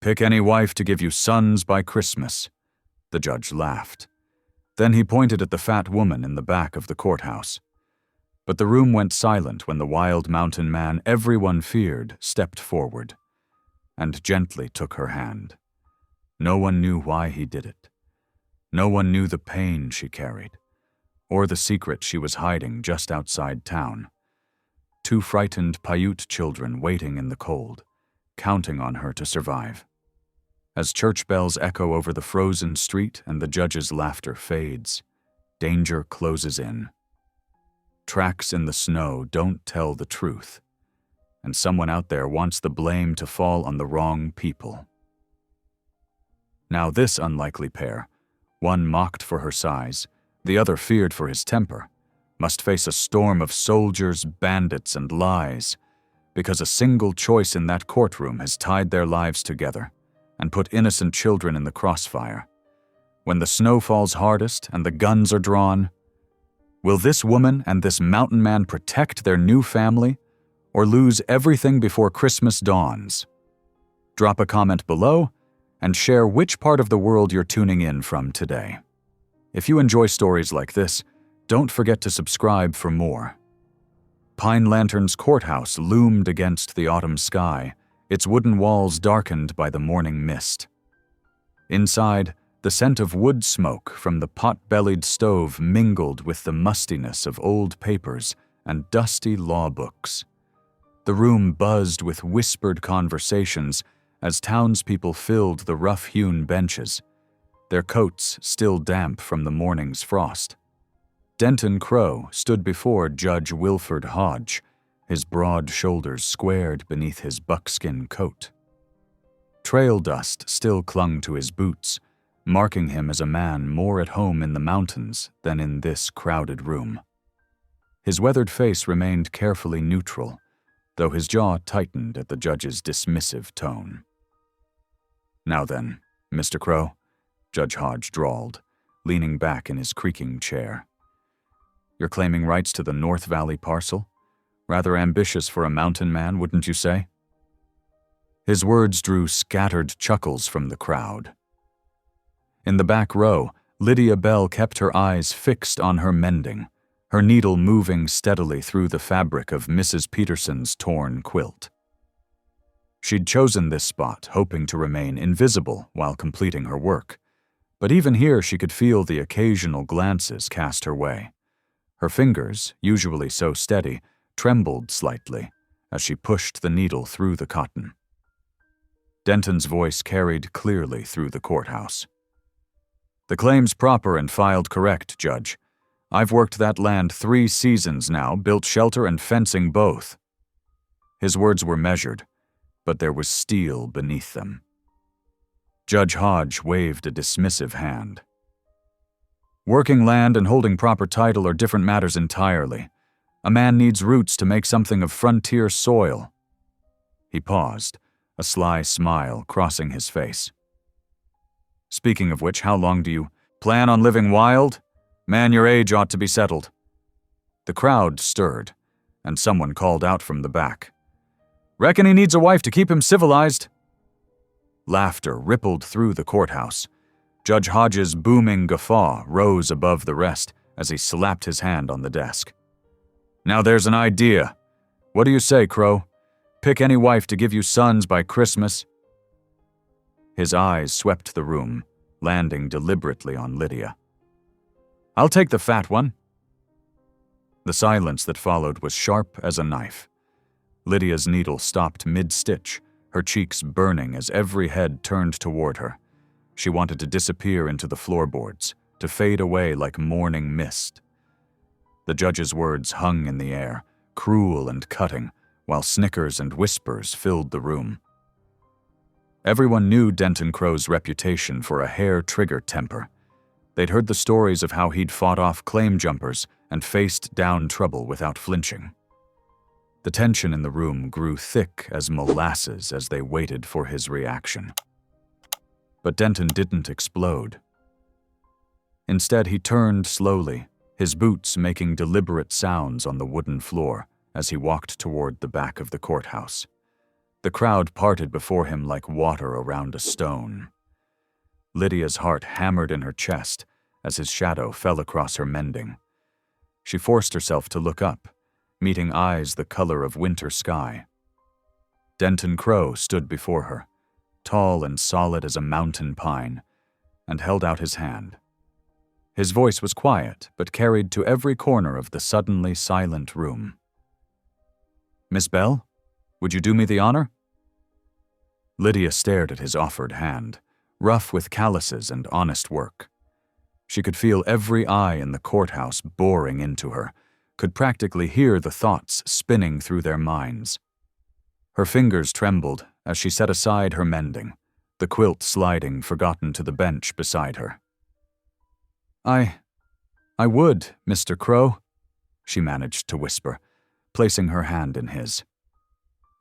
Pick any wife to give you sons by Christmas." The judge laughed. Then he pointed at the fat woman in the back of the courthouse. But the room went silent when the wild mountain man everyone feared stepped forward and gently took her hand. No one knew why he did it. No one knew the pain she carried, or the secret she was hiding just outside town. Two frightened Paiute children waiting in the cold, counting on her to survive. As church bells echo over the frozen street and the judge's laughter fades, danger closes in. Tracks in the snow don't tell the truth, and someone out there wants the blame to fall on the wrong people. Now this unlikely pair, one mocked for her size, the other feared for his temper, must face a storm of soldiers, bandits, and lies, because a single choice in that courtroom has tied their lives together and put innocent children in the crossfire. When the snow falls hardest and the guns are drawn, will this woman and this mountain man protect their new family or lose everything before Christmas dawns? Drop a comment below and share which part of the world you're tuning in from today. If you enjoy stories like this, don't forget to subscribe for more. Pine Lantern's courthouse loomed against the autumn sky, its wooden walls darkened by the morning mist. Inside, the scent of wood smoke from the pot-bellied stove mingled with the mustiness of old papers and dusty law books. The room buzzed with whispered conversations as townspeople filled the rough-hewn benches, their coats still damp from the morning's frost. Denton Crow stood before Judge Wilford Hodge, his broad shoulders squared beneath his buckskin coat. Trail dust still clung to his boots, marking him as a man more at home in the mountains than in this crowded room. His weathered face remained carefully neutral, though his jaw tightened at the judge's dismissive tone. "Now then, Mr. Crow," Judge Hodge drawled, leaning back in his creaking chair. "You're claiming rights to the North Valley parcel? Rather ambitious for a mountain man, wouldn't you say?" His words drew scattered chuckles from the crowd. In the back row, Lydia Bell kept her eyes fixed on her mending, her needle moving steadily through the fabric of Mrs. Peterson's torn quilt. She'd chosen this spot, hoping to remain invisible while completing her work, but even here she could feel the occasional glances cast her way. Her fingers, usually so steady, trembled slightly as she pushed the needle through the cotton. Denton's voice carried clearly through the courthouse. "The claim's proper and filed correct, Judge. I've worked that land 3 seasons now, built shelter and fencing both." His words were measured, but there was steel beneath them. Judge Hodge waved a dismissive hand. "Working land and holding proper title are different matters entirely. A man needs roots to make something of frontier soil." He paused, a sly smile crossing his face. "Speaking of which, how long do you plan on living wild? Man your age ought to be settled." The crowd stirred, and someone called out from the back, "Reckon he needs a wife to keep him civilized." Laughter rippled through the courthouse. Judge Hodge's booming guffaw rose above the rest as he slapped his hand on the desk. "Now there's an idea. What do you say, Crow? Pick any wife to give you sons by Christmas." His eyes swept the room, landing deliberately on Lydia. "I'll take the fat one." The silence that followed was sharp as a knife. Lydia's needle stopped mid-stitch, her cheeks burning as every head turned toward her. She wanted to disappear into the floorboards, to fade away like morning mist. The judge's words hung in the air, cruel and cutting, while snickers and whispers filled the room. Everyone knew Denton Crow's reputation for a hair-trigger temper. They'd heard the stories of how he'd fought off claim jumpers and faced down trouble without flinching. The tension in the room grew thick as molasses as they waited for his reaction. But Denton didn't explode. Instead, he turned slowly, his boots making deliberate sounds on the wooden floor as he walked toward the back of the courthouse. The crowd parted before him like water around a stone. Lydia's heart hammered in her chest as his shadow fell across her mending. She forced herself to look up, meeting eyes the color of winter sky. Denton Crow stood before her, tall and solid as a mountain pine, and held out his hand. His voice was quiet, but carried to every corner of the suddenly silent room. "Miss Bell, would you do me the honor?" Lydia stared at his offered hand, rough with calluses and honest work. She could feel every eye in the courthouse boring into her, could practically hear the thoughts spinning through their minds. Her fingers trembled as she set aside her mending, the quilt sliding forgotten to the bench beside her. I would, Mr. Crow," she managed to whisper, placing her hand in his.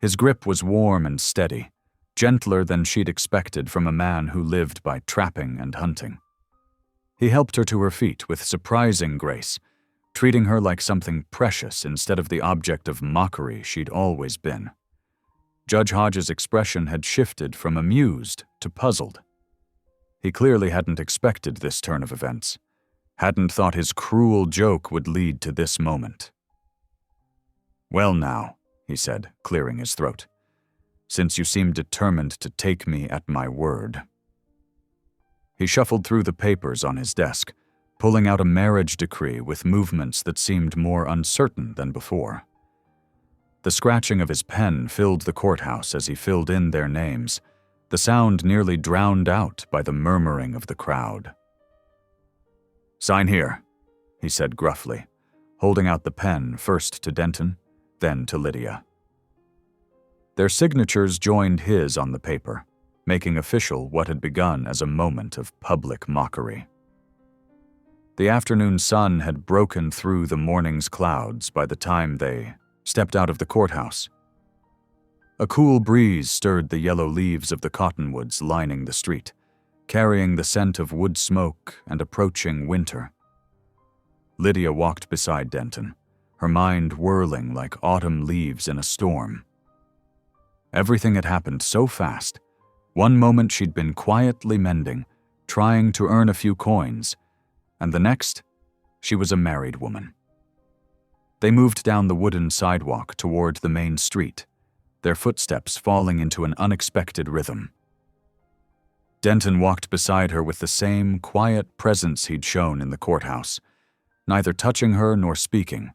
His grip was warm and steady, gentler than she'd expected from a man who lived by trapping and hunting. He helped her to her feet with surprising grace, treating her like something precious instead of the object of mockery she'd always been. Judge Hodges' expression had shifted from amused to puzzled. He clearly hadn't expected this turn of events, hadn't thought his cruel joke would lead to this moment. "Well now," he said, clearing his throat, "since you seem determined to take me at my word." He shuffled through the papers on his desk, pulling out a marriage decree with movements that seemed more uncertain than before. The scratching of his pen filled the courthouse as he filled in their names, the sound nearly drowned out by the murmuring of the crowd. "Sign here," he said gruffly, holding out the pen first to Denton, then to Lydia. Their signatures joined his on the paper, making official what had begun as a moment of public mockery. The afternoon sun had broken through the morning's clouds by the time they stepped out of the courthouse. A cool breeze stirred the yellow leaves of the cottonwoods lining the street, carrying the scent of wood smoke and approaching winter. Lydia walked beside Denton, her mind whirling like autumn leaves in a storm. Everything had happened so fast. One moment she'd been quietly mending, trying to earn a few coins, and the next, she was a married woman. They moved down the wooden sidewalk toward the main street, their footsteps falling into an unexpected rhythm. Denton walked beside her with the same quiet presence he'd shown in the courthouse, neither touching her nor speaking,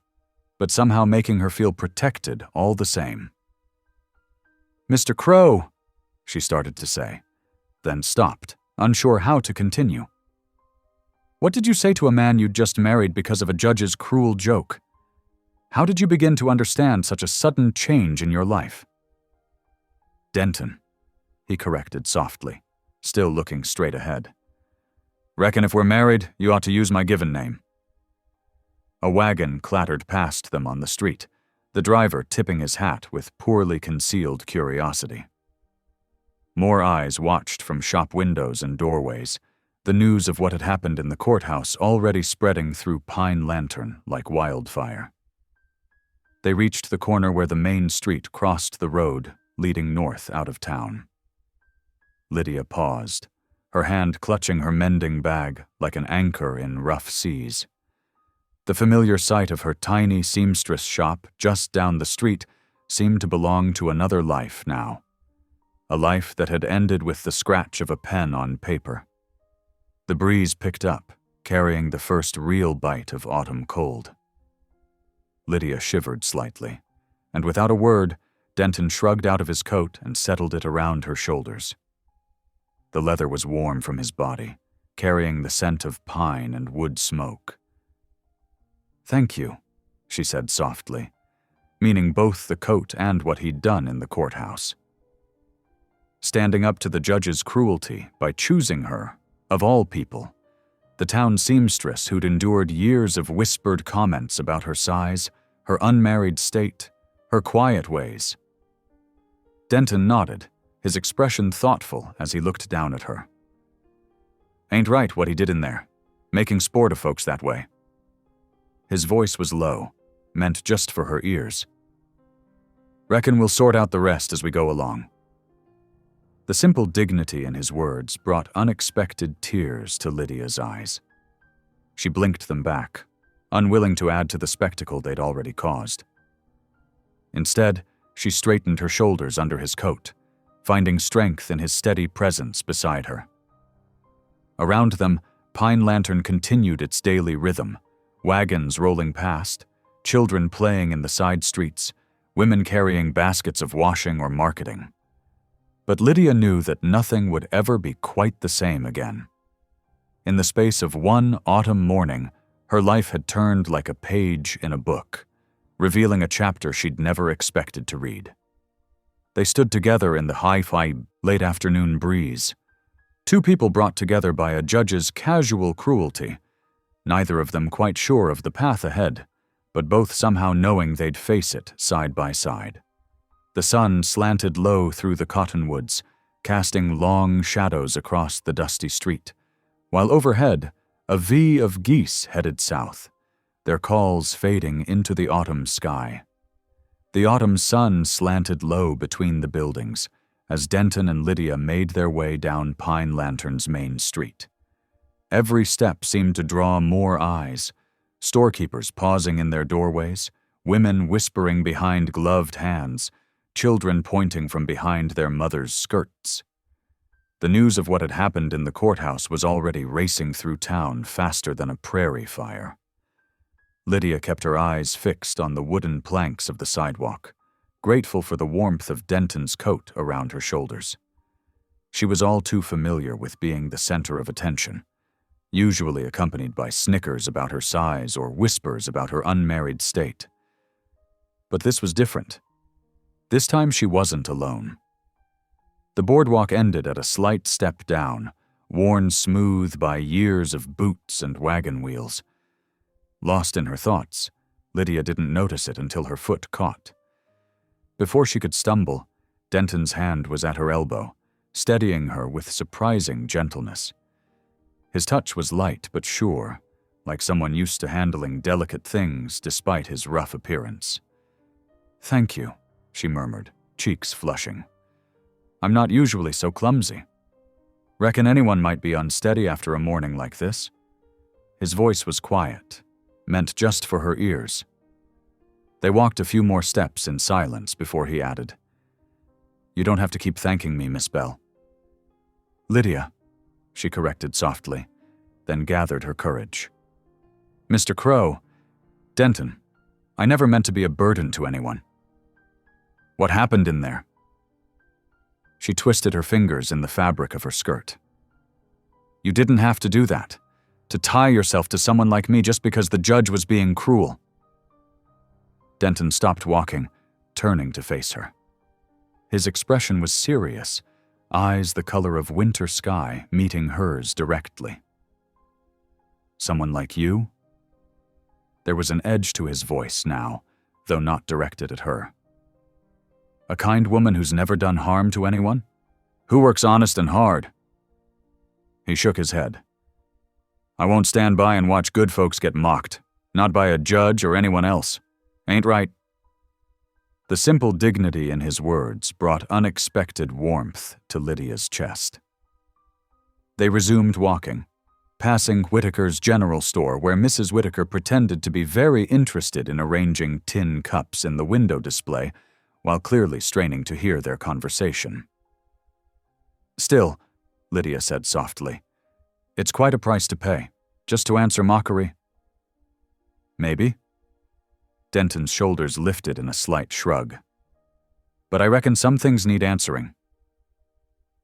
but somehow making her feel protected all the same. "Mr. Crow," she started to say, then stopped, unsure how to continue. "What did you say to a man you'd just married because of a judge's cruel joke? How did you begin to understand such a sudden change in your life?" "Denton," he corrected softly, still looking straight ahead. "Reckon if we're married, you ought to use my given name." A wagon clattered past them on the street, the driver tipping his hat with poorly concealed curiosity. More eyes watched from shop windows and doorways, the news of what had happened in the courthouse already spreading through Pine Lantern like wildfire. They reached the corner where the main street crossed the road leading north out of town. Lydia paused, her hand clutching her mending bag like an anchor in rough seas. The familiar sight of her tiny seamstress shop just down the street seemed to belong to another life now, a life that had ended with the scratch of a pen on paper. The breeze picked up, carrying the first real bite of autumn cold. Lydia shivered slightly, and without a word, Denton shrugged out of his coat and settled it around her shoulders. The leather was warm from his body, carrying the scent of pine and wood smoke. "Thank you," she said softly, meaning both the coat and what he'd done in the courthouse. Standing up to the judge's cruelty by choosing her, of all people, the town seamstress who'd endured years of whispered comments about her size, her unmarried state, her quiet ways. Denton nodded, his expression thoughtful as he looked down at her. "Ain't right what he did in there, making sport of folks that way." His voice was low, meant just for her ears. Reckon we'll sort out the rest as we go along." The simple dignity in his words brought unexpected tears to Lydia's eyes. She blinked them back, unwilling to add to the spectacle they'd already caused. Instead, she straightened her shoulders under his coat, finding strength in his steady presence beside her. Around them, Pine Lantern continued its daily rhythm, wagons rolling past, children playing in the side streets, women carrying baskets of washing or marketing. But Lydia knew that nothing would ever be quite the same again. In the space of one autumn morning, her life had turned like a page in a book, revealing a chapter she'd never expected to read. They stood together in the hi-fi late afternoon breeze, two people brought together by a judge's casual cruelty, neither of them quite sure of the path ahead, but both somehow knowing they'd face it side by side. The sun slanted low through the cottonwoods, casting long shadows across the dusty street, while overhead, a V of geese headed south, their calls fading into the autumn sky. The autumn sun slanted low between the buildings as Denton and Lydia made their way down Pine Lantern's main street. Every step seemed to draw more eyes, storekeepers pausing in their doorways, women whispering behind gloved hands, children pointing from behind their mothers' skirts. The news of what had happened in the courthouse was already racing through town faster than a prairie fire. Lydia kept her eyes fixed on the wooden planks of the sidewalk, grateful for the warmth of Denton's coat around her shoulders. She was all too familiar with being the center of attention, usually accompanied by snickers about her size or whispers about her unmarried state. But this was different. This time she wasn't alone. The boardwalk ended at a slight step down, worn smooth by years of boots and wagon wheels. Lost in her thoughts, Lydia didn't notice it until her foot caught. Before she could stumble, Denton's hand was at her elbow, steadying her with surprising gentleness. His touch was light but sure, like someone used to handling delicate things despite his rough appearance. "Thank you," she murmured, cheeks flushing. "I'm not usually so clumsy. Reckon anyone might be unsteady after a morning like this." His voice was quiet, meant just for her ears. They walked a few more steps in silence before he added, "You don't have to keep thanking me, Miss Bell." "Lydia," she corrected softly, then gathered her courage. "Mr. Crow, Denton, I never meant to be a burden to anyone." "What happened in there?" She twisted her fingers in the fabric of her skirt. "You didn't have to do that, to tie yourself to someone like me just because the judge was being cruel." Denton stopped walking, turning to face her. His expression was serious, eyes the color of winter sky meeting hers directly. "Someone like you?" There was an edge to his voice now, though not directed at her. "A kind woman who's never done harm to anyone? Who works honest and hard?" He shook his head. "I won't stand by and watch good folks get mocked, not by a judge or anyone else. Ain't right." The simple dignity in his words brought unexpected warmth to Lydia's chest. They resumed walking, passing Whitaker's general store where Mrs. Whitaker pretended to be very interested in arranging tin cups in the window display while clearly straining to hear their conversation. "Still," Lydia said softly, "it's quite a price to pay, just to answer mockery." "Maybe." Denton's shoulders lifted in a slight shrug. "But I reckon some things need answering."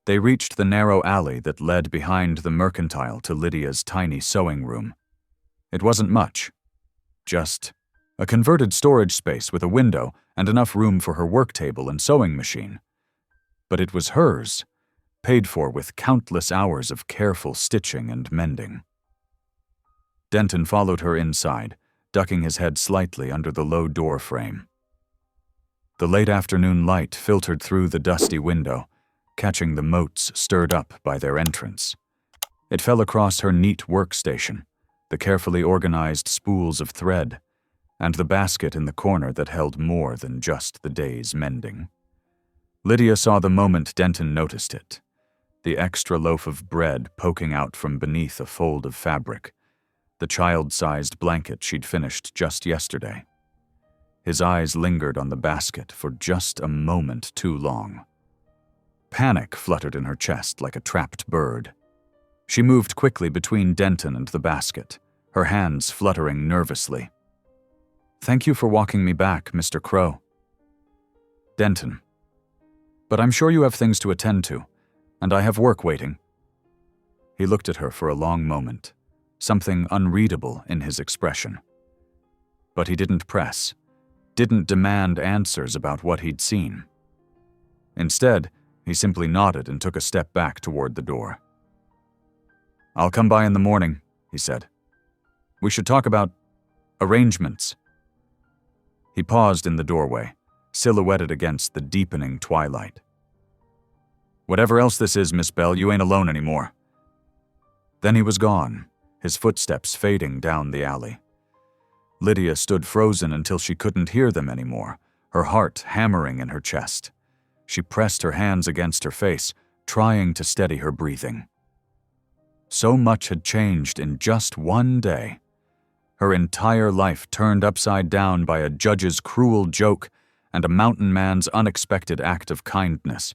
They reached the narrow alley that led behind the mercantile to Lydia's tiny sewing room. It wasn't much, just a converted storage space with a window and enough room for her work table and sewing machine. But it was hers, paid for with countless hours of careful stitching and mending. Denton followed her inside, ducking his head slightly under the low door frame. The late afternoon light filtered through the dusty window, catching the motes stirred up by their entrance. It fell across her neat workstation, the carefully organized spools of thread, and the basket in the corner that held more than just the day's mending. Lydia saw the moment Denton noticed it, the extra loaf of bread poking out from beneath a fold of fabric, the child-sized blanket she'd finished just yesterday. His eyes lingered on the basket for just a moment too long. Panic fluttered in her chest like a trapped bird. She moved quickly between Denton and the basket, her hands fluttering nervously. "Thank you for walking me back, Mr. Crow." "Denton. But I'm sure you have things to attend to, and I have work waiting." He looked at her for a long moment, something unreadable in his expression. But he didn't press, didn't demand answers about what he'd seen. Instead, he simply nodded and took a step back toward the door. "I'll come by in the morning," he said. "We should talk about arrangements." He paused in the doorway, silhouetted against the deepening twilight. "Whatever else this is, Miss Bell, you ain't alone anymore." Then he was gone, his footsteps fading down the alley. Lydia stood frozen until she couldn't hear them anymore, her heart hammering in her chest. She pressed her hands against her face, trying to steady her breathing. So much had changed in just one day. Her entire life turned upside down by a judge's cruel joke and a mountain man's unexpected act of kindness.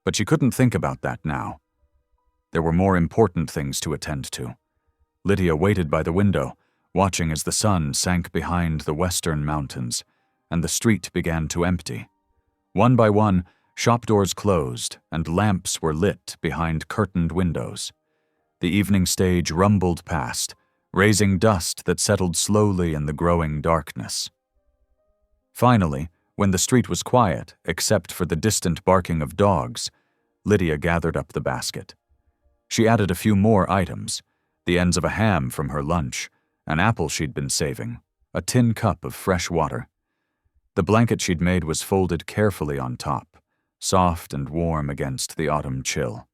But she couldn't think about that now. There were more important things to attend to. Lydia waited by the window, watching as the sun sank behind the western mountains, and the street began to empty. One by one, shop doors closed, and lamps were lit behind curtained windows. The evening stage rumbled past, raising dust that settled slowly in the growing darkness. Finally, when the street was quiet, except for the distant barking of dogs, Lydia gathered up the basket. She added a few more items, the ends of a ham from her lunch, an apple she'd been saving, a tin cup of fresh water. The blanket she'd made was folded carefully on top, soft and warm against the autumn chill.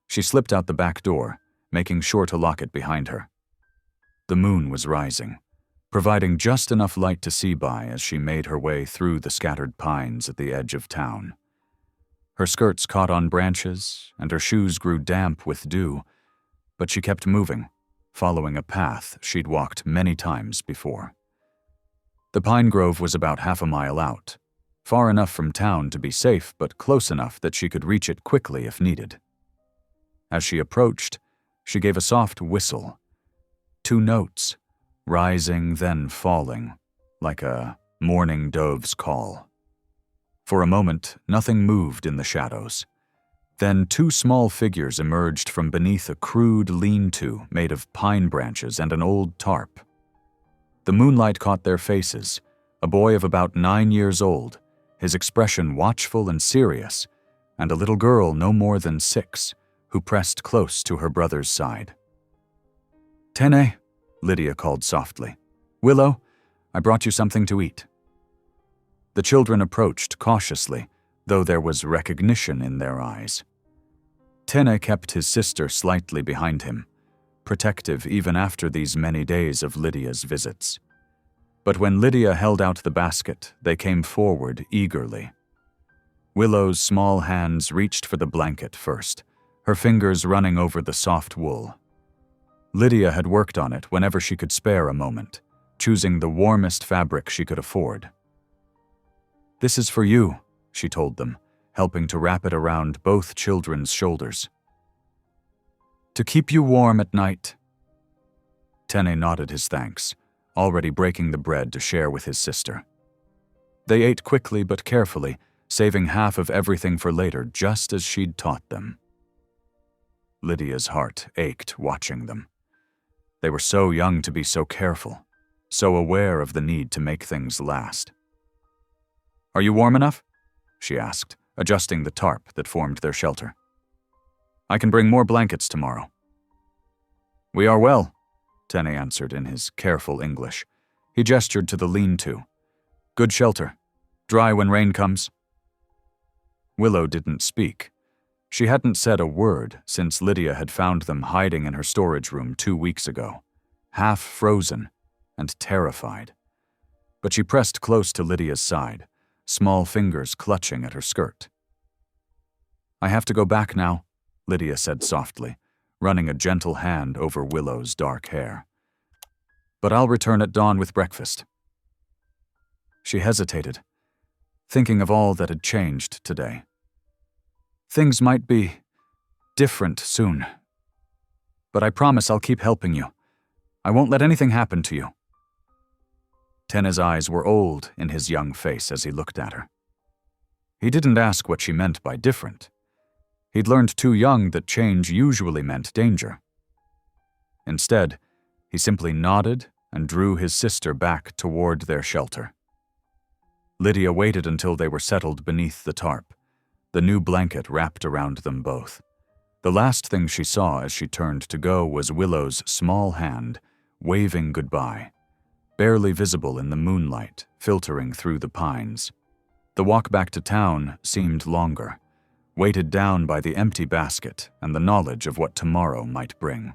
She slipped out the back door, making sure to lock it behind her. The moon was rising, providing just enough light to see by as she made her way through the scattered pines at the edge of town. Her skirts caught on branches, and her shoes grew damp with dew, but she kept moving, following a path she'd walked many times before. The pine grove was about half a mile out, far enough from town to be safe, but close enough that she could reach it quickly if needed. As she approached, she gave a soft whistle. 2 notes, rising then falling, like a mourning dove's call. For a moment, nothing moved in the shadows. Then 2 small figures emerged from beneath a crude lean-to made of pine branches and an old tarp. The moonlight caught their faces, a boy of about 9 years old, his expression watchful and serious, and a little girl no more than 6, who pressed close to her brother's side. "Tene," Lydia called softly. "Willow, I brought you something to eat." The children approached cautiously, though there was recognition in their eyes. Tene kept his sister slightly behind him, protective even after these many days of Lydia's visits. But when Lydia held out the basket, they came forward eagerly. Willow's small hands reached for the blanket first, her fingers running over the soft wool. Lydia had worked on it whenever she could spare a moment, choosing the warmest fabric she could afford. "This is for you," she told them, helping to wrap it around both children's shoulders. "To keep you warm at night." Tene nodded his thanks, already breaking the bread to share with his sister. They ate quickly but carefully, saving half of everything for later, just as she'd taught them. Lydia's heart ached watching them. They were so young to be so careful, so aware of the need to make things last. "Are you warm enough?" she asked, adjusting the tarp that formed their shelter. "I can bring more blankets tomorrow." "We are well," Tene answered in his careful English. He gestured to the lean-to. "Good shelter. Dry when rain comes." Willow didn't speak. She hadn't said a word since Lydia had found them hiding in her storage room 2 weeks ago, half frozen and terrified. but she pressed close to Lydia's side, small fingers clutching at her skirt. "I have to go back now," Lydia said softly, running a gentle hand over Willow's dark hair. "But I'll return at dawn with breakfast." She hesitated, thinking of all that had changed today. "Things might be different soon. But I promise I'll keep helping you. I won't let anything happen to you." Tenna's eyes were old in his young face as he looked at her. He didn't ask what she meant by different. He'd learned too young that change usually meant danger. Instead, he simply nodded and drew his sister back toward their shelter. Lydia waited until they were settled beneath the tarp, the new blanket wrapped around them both. The last thing she saw as she turned to go was Willow's small hand, waving goodbye, barely visible in the moonlight filtering through the pines. The walk back to town seemed longer, weighted down by the empty basket and the knowledge of what tomorrow might bring.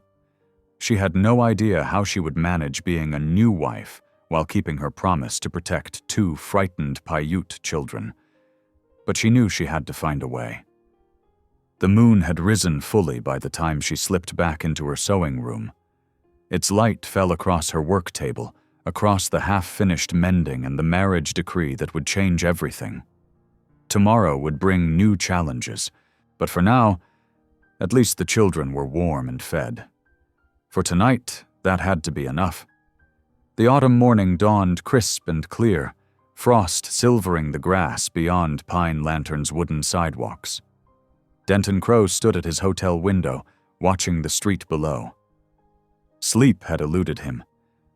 She had no idea how she would manage being a new wife while keeping her promise to protect two frightened Paiute children, but she knew she had to find a way. The moon had risen fully by the time she slipped back into her sewing room. Its light fell across her work table, across the half-finished mending and the marriage decree that would change everything. Tomorrow would bring new challenges, but for now, at least the children were warm and fed. For tonight, that had to be enough. The autumn morning dawned crisp and clear, frost silvering the grass beyond Pine Lantern's wooden sidewalks. Denton Crow stood at his hotel window, watching the street below. Sleep had eluded him,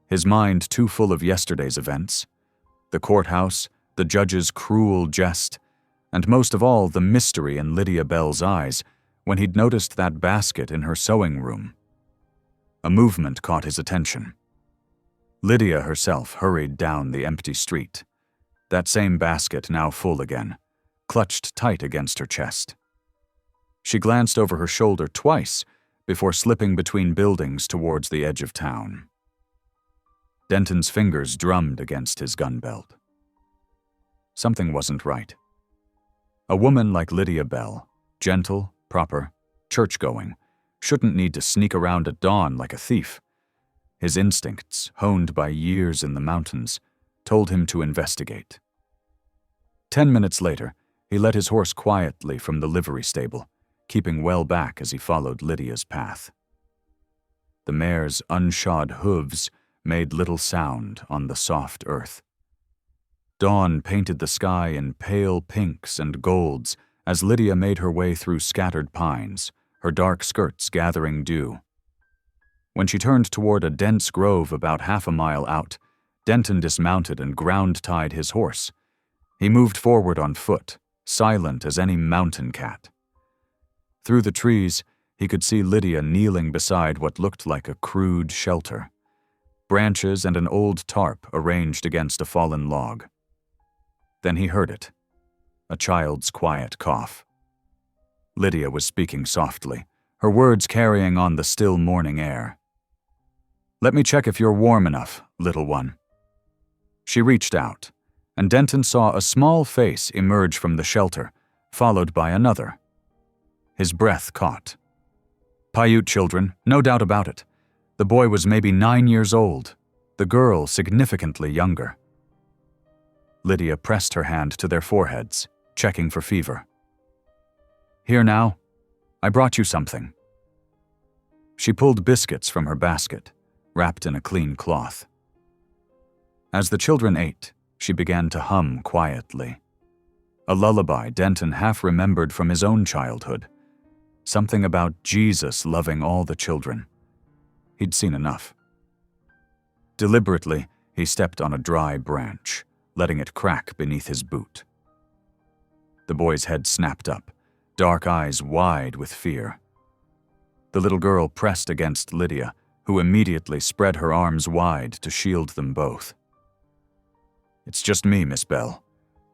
his mind too full of yesterday's events, the courthouse, the judge's cruel jest, and most of all the mystery in Lydia Bell's eyes when he'd noticed that basket in her sewing room. A movement caught his attention. Lydia herself hurried down the empty street, that same basket now full again, clutched tight against her chest. She glanced over her shoulder twice before slipping between buildings towards the edge of town. Denton's fingers drummed against his gun belt. Something wasn't right. A woman like Lydia Bell, gentle, proper, church-going, shouldn't need to sneak around at dawn like a thief. His instincts, honed by years in the mountains, told him to investigate. 10 minutes later, he led his horse quietly from the livery stable, keeping well back as he followed Lydia's path. The mare's unshod hooves made little sound on the soft earth. Dawn painted the sky in pale pinks and golds as Lydia made her way through scattered pines, her dark skirts gathering dew. When she turned toward a dense grove about half a mile out, Denton dismounted and ground-tied his horse. He moved forward on foot, silent as any mountain cat. Through the trees, he could see Lydia kneeling beside what looked like a crude shelter, branches and an old tarp arranged against a fallen log. Then he heard it, a child's quiet cough. Lydia was speaking softly, her words carrying on the still morning air. "Let me check if you're warm enough, little one." She reached out, and Denton saw a small face emerge from the shelter, followed by another. His breath caught. Paiute children, no doubt about it. The boy was maybe 9 years old, the girl significantly younger. Lydia pressed her hand to their foreheads, checking for fever. "Here now, I brought you something." She pulled biscuits from her basket, wrapped in a clean cloth. As the children ate, she began to hum quietly. A lullaby Denton half remembered from his own childhood. Something about Jesus loving all the children. He'd seen enough. Deliberately, he stepped on a dry branch, letting it crack beneath his boot. The boy's head snapped up, dark eyes wide with fear. The little girl pressed against Lydia, who immediately spread her arms wide to shield them both. "It's just me, Miss Bell,"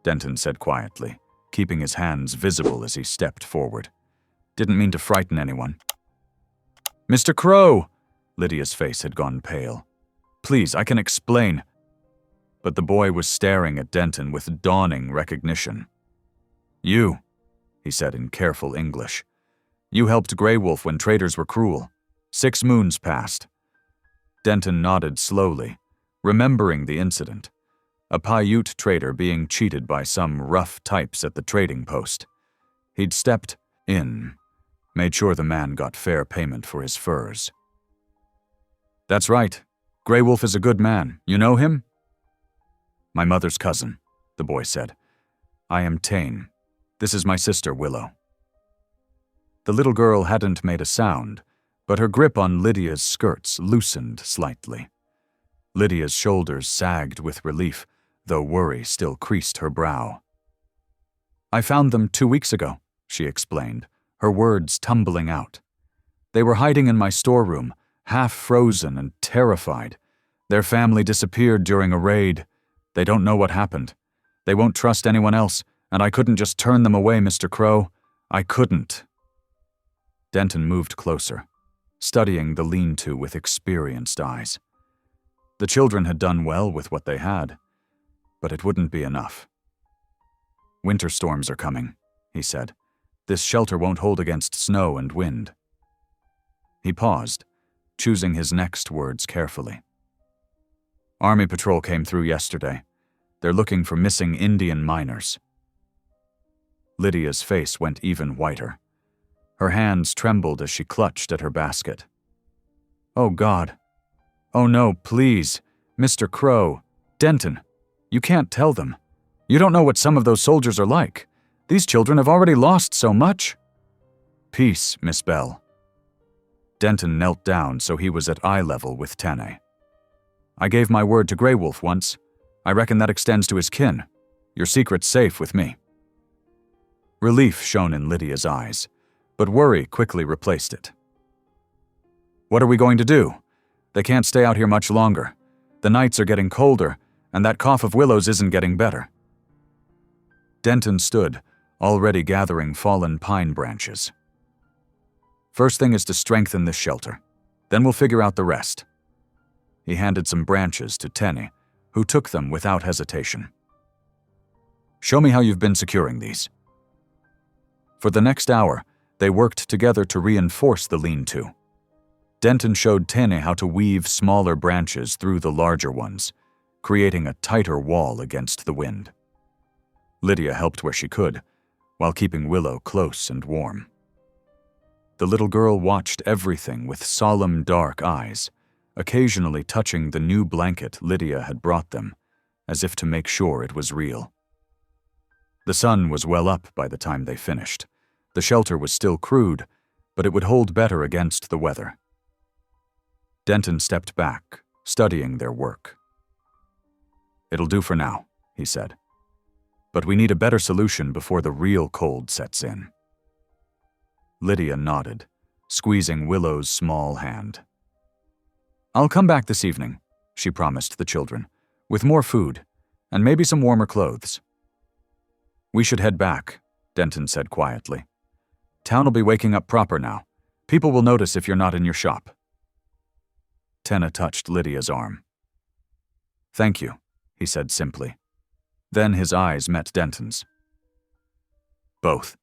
Denton said quietly, keeping his hands visible as he stepped forward. "Didn't mean to frighten anyone." "Mr. Crow!" Lydia's face had gone pale. "Please, I can explain." but the boy was staring at Denton with dawning recognition. "You," he said in careful English. "You helped Grey Wolf when traders were cruel. 6 moons passed." Denton nodded slowly, remembering the incident. A Paiute trader being cheated by some rough types at the trading post. He'd stepped in, made sure the man got fair payment for his furs. "That's right. Grey Wolf is a good man. You know him?" "My mother's cousin," the boy said. "I am Tane. This is my sister, Willow." The little girl hadn't made a sound, but her grip on Lydia's skirts loosened slightly. Lydia's shoulders sagged with relief, though worry still creased her brow. "I found them 2 weeks ago," she explained, her words tumbling out. "They were hiding in my storeroom, half frozen and terrified. Their family disappeared during a raid. They don't know what happened. They won't trust anyone else, and I couldn't just turn them away, Mr. Crow. I couldn't." Denton moved closer, studying the lean-to with experienced eyes. The children had done well with what they had, but it wouldn't be enough. "Winter storms are coming," he said. "This shelter won't hold against snow and wind." He paused, choosing his next words carefully. "Army patrol came through yesterday. They're looking for missing Indian miners." Lydia's face went even whiter. Her hands trembled as she clutched at her basket. "Oh, God. Oh, no, please. Mr. Crow. Denton. You can't tell them. You don't know what some of those soldiers are like. These children have already lost so much." "Peace, Miss Bell." Denton knelt down so he was at eye level with Tene. "I gave my word to Grey Wolf once. I reckon that extends to his kin. Your secret's safe with me." Relief shone in Lydia's eyes, but worry quickly replaced it. "What are we going to do? They can't stay out here much longer. The nights are getting colder, and that cough of Willow's isn't getting better." Denton stood, already gathering fallen pine branches. "First thing is to strengthen this shelter. Then we'll figure out the rest." He handed some branches to Tene, who took them without hesitation. "Show me how you've been securing these." For the next hour, they worked together to reinforce the lean-to. Denton showed Tene how to weave smaller branches through the larger ones, creating a tighter wall against the wind. Lydia helped where she could, while keeping Willow close and warm. The little girl watched everything with solemn dark eyes, occasionally touching the new blanket Lydia had brought them, as if to make sure it was real. The sun was well up by the time they finished. The shelter was still crude, but it would hold better against the weather. Denton stepped back, studying their work. "It'll do for now," he said. "But we need a better solution before the real cold sets in." Lydia nodded, squeezing Willow's small hand. "I'll come back this evening," she promised the children, "with more food, and maybe some warmer clothes." "We should head back," Denton said quietly. "Town will be waking up proper now. People will notice if you're not in your shop." Tene touched Lydia's arm. "Thank you," he said simply. Then his eyes met Denton's. "Both."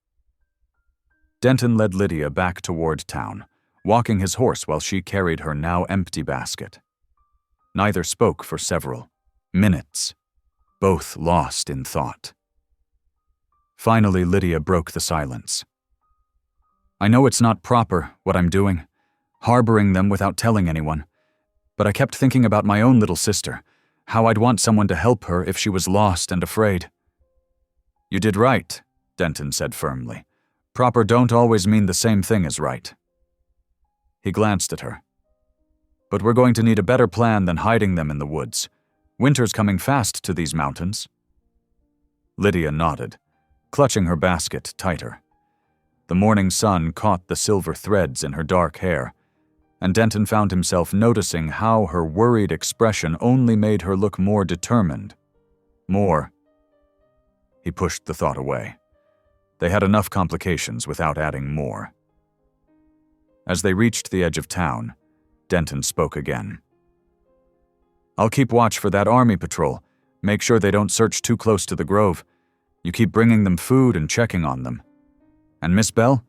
Denton led Lydia back toward town, walking his horse while she carried her now empty basket. Neither spoke for several minutes, both lost in thought. Finally, Lydia broke the silence. "I know it's not proper, what I'm doing, harboring them without telling anyone, but I kept thinking about my own little sister, how I'd want someone to help her if she was lost and afraid." "You did right," Denton said firmly. "Proper don't always mean the same thing as right." He glanced at her. "But we're going to need a better plan than hiding them in the woods. Winter's coming fast to these mountains." Lydia nodded, clutching her basket tighter. The morning sun caught the silver threads in her dark hair, and Denton found himself noticing how her worried expression only made her look more determined. More. He pushed the thought away. They had enough complications without adding more. As they reached the edge of town, Denton spoke again. "I'll keep watch for that army patrol, Make sure they don't search too close to the grove. You keep bringing them food and checking on them. And Miss Bell?"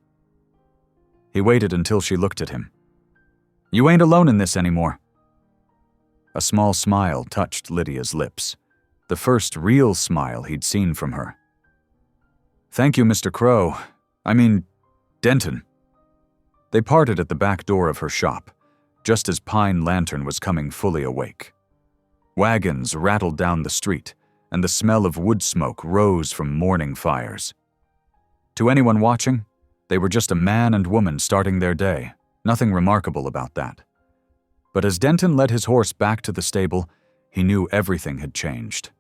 He waited until she looked at him. "You ain't alone in this anymore." A small smile touched Lydia's lips, the first real smile he'd seen from her. "Thank you, Mr. Crow. Denton." They parted at the back door of her shop, just as Pine Lantern was coming fully awake. Wagons rattled down the street, and the smell of wood smoke rose from morning fires. To anyone watching, they were just a man and woman starting their day, nothing remarkable about that. But as Denton led his horse back to the stable, he knew everything had changed.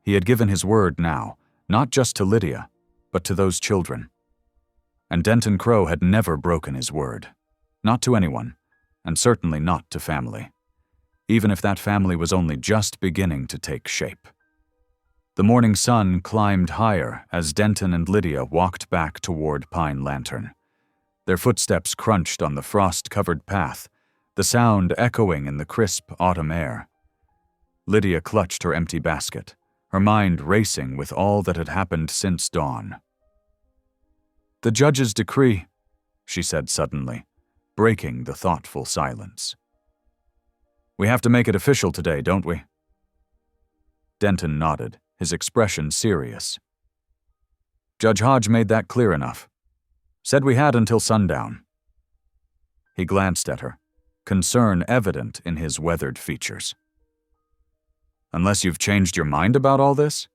He had given his word now, not just to Lydia, but to those children. And Denton Crow had never broken his word. Not to anyone, and certainly not to family. Even if that family was only just beginning to take shape. The morning sun climbed higher as Denton and Lydia walked back toward Pine Lantern. Their footsteps crunched on the frost-covered path, the sound echoing in the crisp autumn air. Lydia clutched her empty basket, her mind racing with all that had happened since dawn. "The judge's decree," she said suddenly, breaking the thoughtful silence. "We have to make it official today, don't we?" Denton nodded, his expression serious. "Judge Hodge made that clear enough. Said we had until sundown." He glanced at her, concern evident in his weathered features. "Unless you've changed your mind about all this?"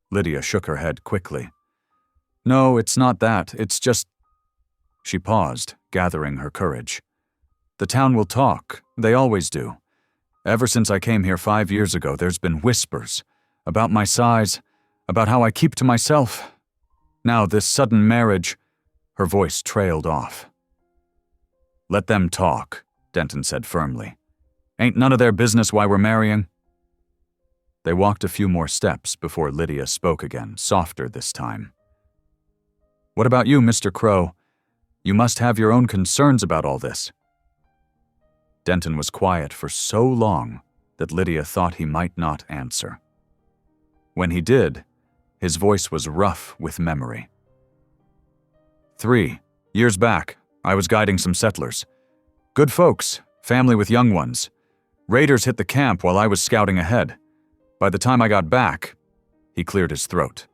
Lydia shook her head quickly. "No, it's not that. It's just—" She paused, gathering her courage. "The town will talk. They always do. Ever since I came here 5 years ago, there's been whispers about my size, about how I keep to myself. Now this sudden marriage—" Her voice trailed off. "Let them talk," Denton said firmly. "Ain't none of their business why we're marrying." They walked a few more steps before Lydia spoke again, softer this time. "What about you, Mr. Crow? You must have your own concerns about all this." Denton was quiet for so long that Lydia thought he might not answer. When he did, his voice was rough with memory. 3 years back, I was guiding some settlers. Good folks, family with young ones. Raiders hit the camp while I was scouting ahead. By the time I got back, he cleared his throat.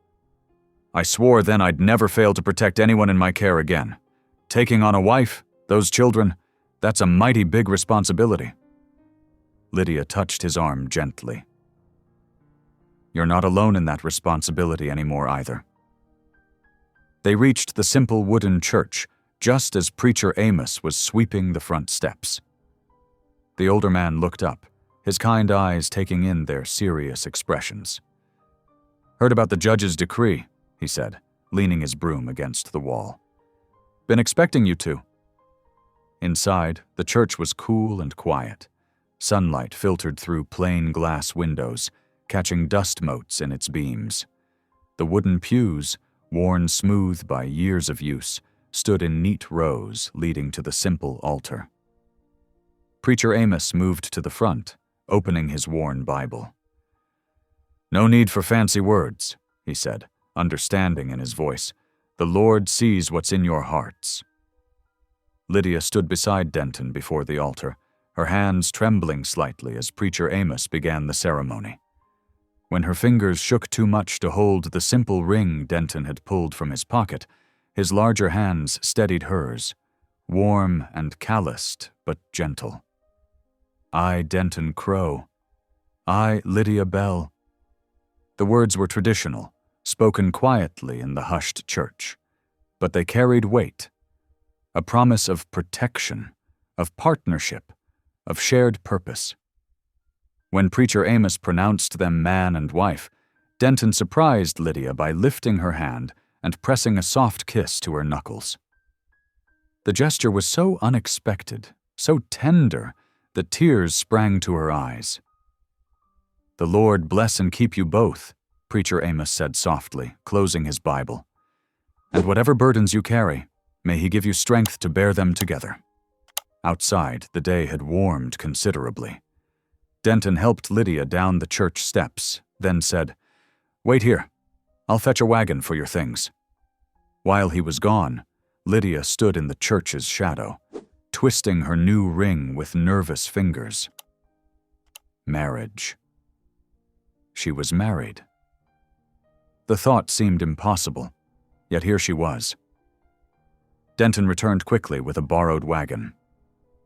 I swore then I'd never fail to protect anyone in my care again. Taking on a wife, those children, that's a mighty big responsibility. Lydia touched his arm gently. You're not alone in that responsibility anymore either. They reached the simple wooden church just as Preacher Amos was sweeping the front steps. The older man looked up, his kind eyes taking in their serious expressions. Heard about the judge's decree, he said, leaning his broom against the wall. Been expecting you to. Inside, the church was cool and quiet. Sunlight filtered through plain glass windows, catching dust motes in its beams. The wooden pews, worn smooth by years of use, stood in neat rows leading to the simple altar. Preacher Amos moved to the front, opening his worn Bible. No need for fancy words, he said, understanding in his voice. The Lord sees what's in your hearts. Lydia stood beside Denton before the altar, her hands trembling slightly as Preacher Amos began the ceremony. When her fingers shook too much to hold the simple ring Denton had pulled from his pocket, his larger hands steadied hers, warm and calloused but gentle. I, Denton Crow. I, Lydia Bell. The words were traditional, spoken quietly in the hushed church, but they carried weight. A promise of protection, of partnership, of shared purpose. When Preacher Amos pronounced them man and wife, Denton surprised Lydia by lifting her hand and pressing a soft kiss to her knuckles. The gesture was so unexpected, so tender, that tears sprang to her eyes. The Lord bless and keep you both, Preacher Amos said softly, closing his Bible. And whatever burdens you carry, may he give you strength to bear them together. Outside, the day had warmed considerably. Denton helped Lydia down the church steps, then said, "Wait here. I'll fetch a wagon for your things." While he was gone, Lydia stood in the church's shadow, twisting her new ring with nervous fingers. Marriage. She was married. The thought seemed impossible, yet here she was. Denton returned quickly with a borrowed wagon.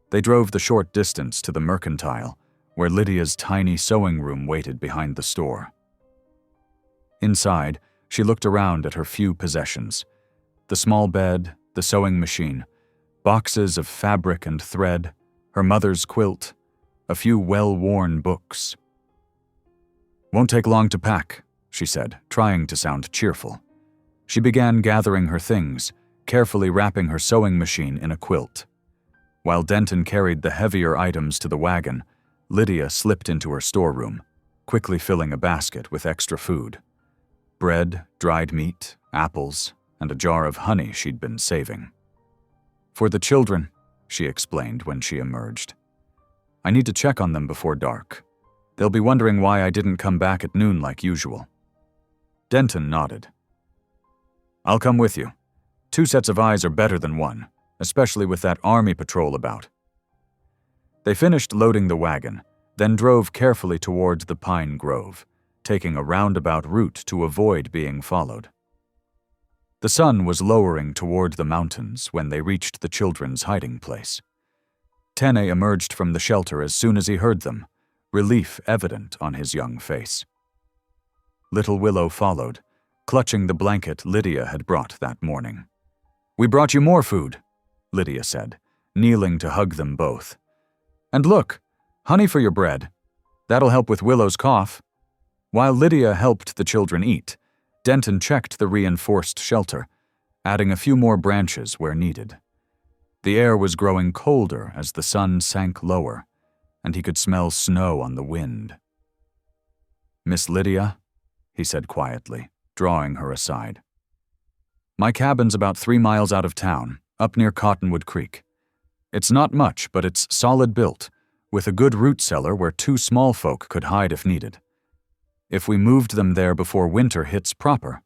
They drove the short distance to the mercantile, where Lydia's tiny sewing room waited behind the store. Inside, she looked around at her few possessions: the small bed, the sewing machine, boxes of fabric and thread, her mother's quilt, a few well-worn books. "Won't take long to pack," she said, trying to sound cheerful. She began gathering her things, carefully wrapping her sewing machine in a quilt. While Denton carried the heavier items to the wagon, Lydia slipped into her storeroom, quickly filling a basket with extra food: bread, dried meat, apples, and a jar of honey she'd been saving. "For the children," she explained when she emerged. "I need to check on them before dark. They'll be wondering why I didn't come back at noon like usual." Denton nodded. "I'll come with you. 2 sets of eyes are better than 1, especially with that army patrol about." They finished loading the wagon, then drove carefully toward the pine grove, taking a roundabout route to avoid being followed. The sun was lowering toward the mountains when they reached the children's hiding place. Tene emerged from the shelter as soon as he heard them, relief evident on his young face. Little Willow followed, clutching the blanket Lydia had brought that morning. "We brought you more food," Lydia said, kneeling to hug them both. "And look, honey for your bread. That'll help with Willow's cough." While Lydia helped the children eat, Denton checked the reinforced shelter, adding a few more branches where needed. The air was growing colder as the sun sank lower, and he could smell snow on the wind. "Miss Lydia," he said quietly, drawing her aside. "My cabin's about 3 miles out of town, up near Cottonwood Creek. It's not much, but it's solid built, with a good root cellar where 2 small folk could hide if needed. If we moved them there before winter hits proper."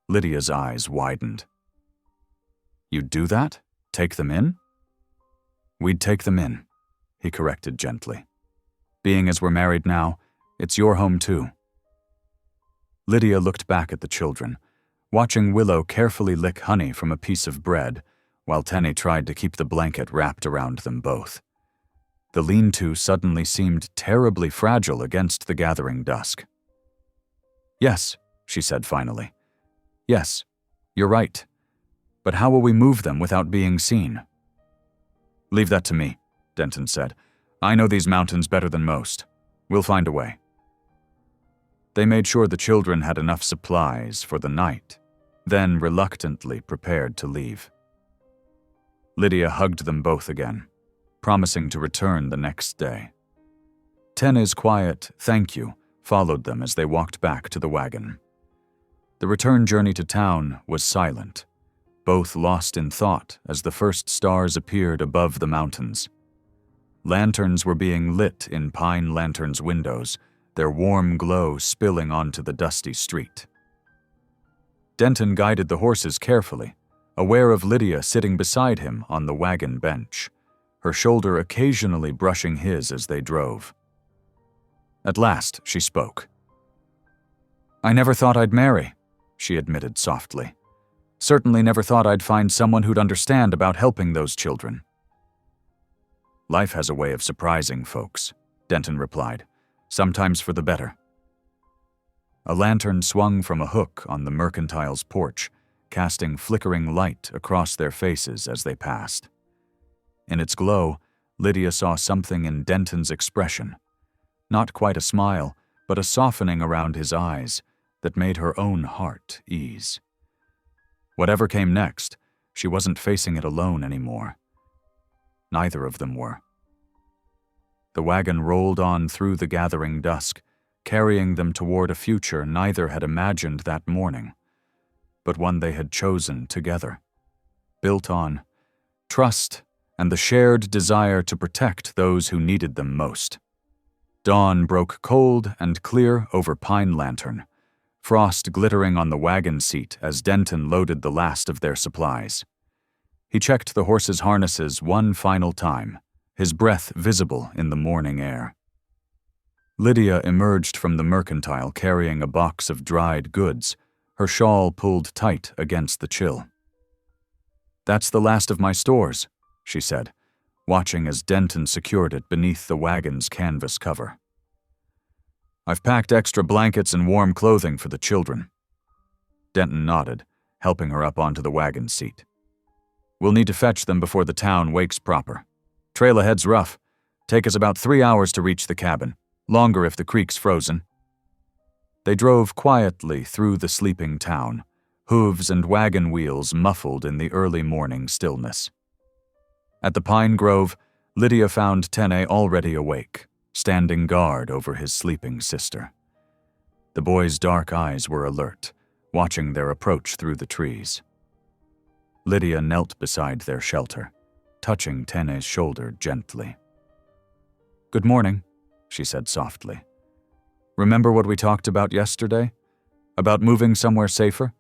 Lydia's eyes widened. "You'd do that? Take them in?" "We'd take them in," he corrected gently. "Being as we're married now, it's your home too." Lydia looked back at the children, watching Willow carefully lick honey from a piece of bread, while Tene tried to keep the blanket wrapped around them both. The lean-to suddenly seemed terribly fragile against the gathering dusk. "Yes," she said finally. "Yes, you're right. But how will we move them without being seen?" "Leave that to me," Denton said. "I know these mountains better than most. We'll find a way." They made sure the children had enough supplies for the night, then reluctantly prepared to leave. Lydia hugged them both again, promising to return the next day. Tene's quiet "thank you" followed them as they walked back to the wagon. The return journey to town was silent, both lost in thought as the first stars appeared above the mountains. Lanterns were being lit in Pine Lantern's windows, their warm glow spilling onto the dusty street. Denton guided the horses carefully, aware of Lydia sitting beside him on the wagon bench, her shoulder occasionally brushing his as they drove. At last, she spoke. "I never thought I'd marry," she admitted softly. "Certainly never thought I'd find someone who'd understand about helping those children." "Life has a way of surprising folks," Denton replied, "sometimes for the better." A lantern swung from a hook on the mercantile's porch, casting flickering light across their faces as they passed. In its glow, Lydia saw something in Denton's expression. Not quite a smile, but a softening around his eyes that made her own heart ease. Whatever came next, she wasn't facing it alone anymore. Neither of them were. The wagon rolled on through the gathering dusk, carrying them toward a future neither had imagined that morning, but one they had chosen together, built on trust and the shared desire to protect those who needed them most. Dawn broke cold and clear over Pine Lantern, frost glittering on the wagon seat as Denton loaded the last of their supplies. He checked the horses' harnesses one final time, his breath visible in the morning air. Lydia emerged from the mercantile carrying a box of dried goods, her shawl pulled tight against the chill. "That's the last of my stores," she said, watching as Denton secured it beneath the wagon's canvas cover. "I've packed extra blankets and warm clothing for the children." Denton nodded, helping her up onto the wagon seat. "We'll need to fetch them before the town wakes proper. Trail ahead's rough. Take us about 3 hours to reach the cabin, longer if the creek's frozen." They drove quietly through the sleeping town, hooves and wagon wheels muffled in the early morning stillness. At the pine grove, Lydia found Tene already awake, standing guard over his sleeping sister. The boy's dark eyes were alert, watching their approach through the trees. Lydia knelt beside their shelter, touching Tene's shoulder gently. "Good morning," she said softly. "Remember what we talked about yesterday? About moving somewhere safer?"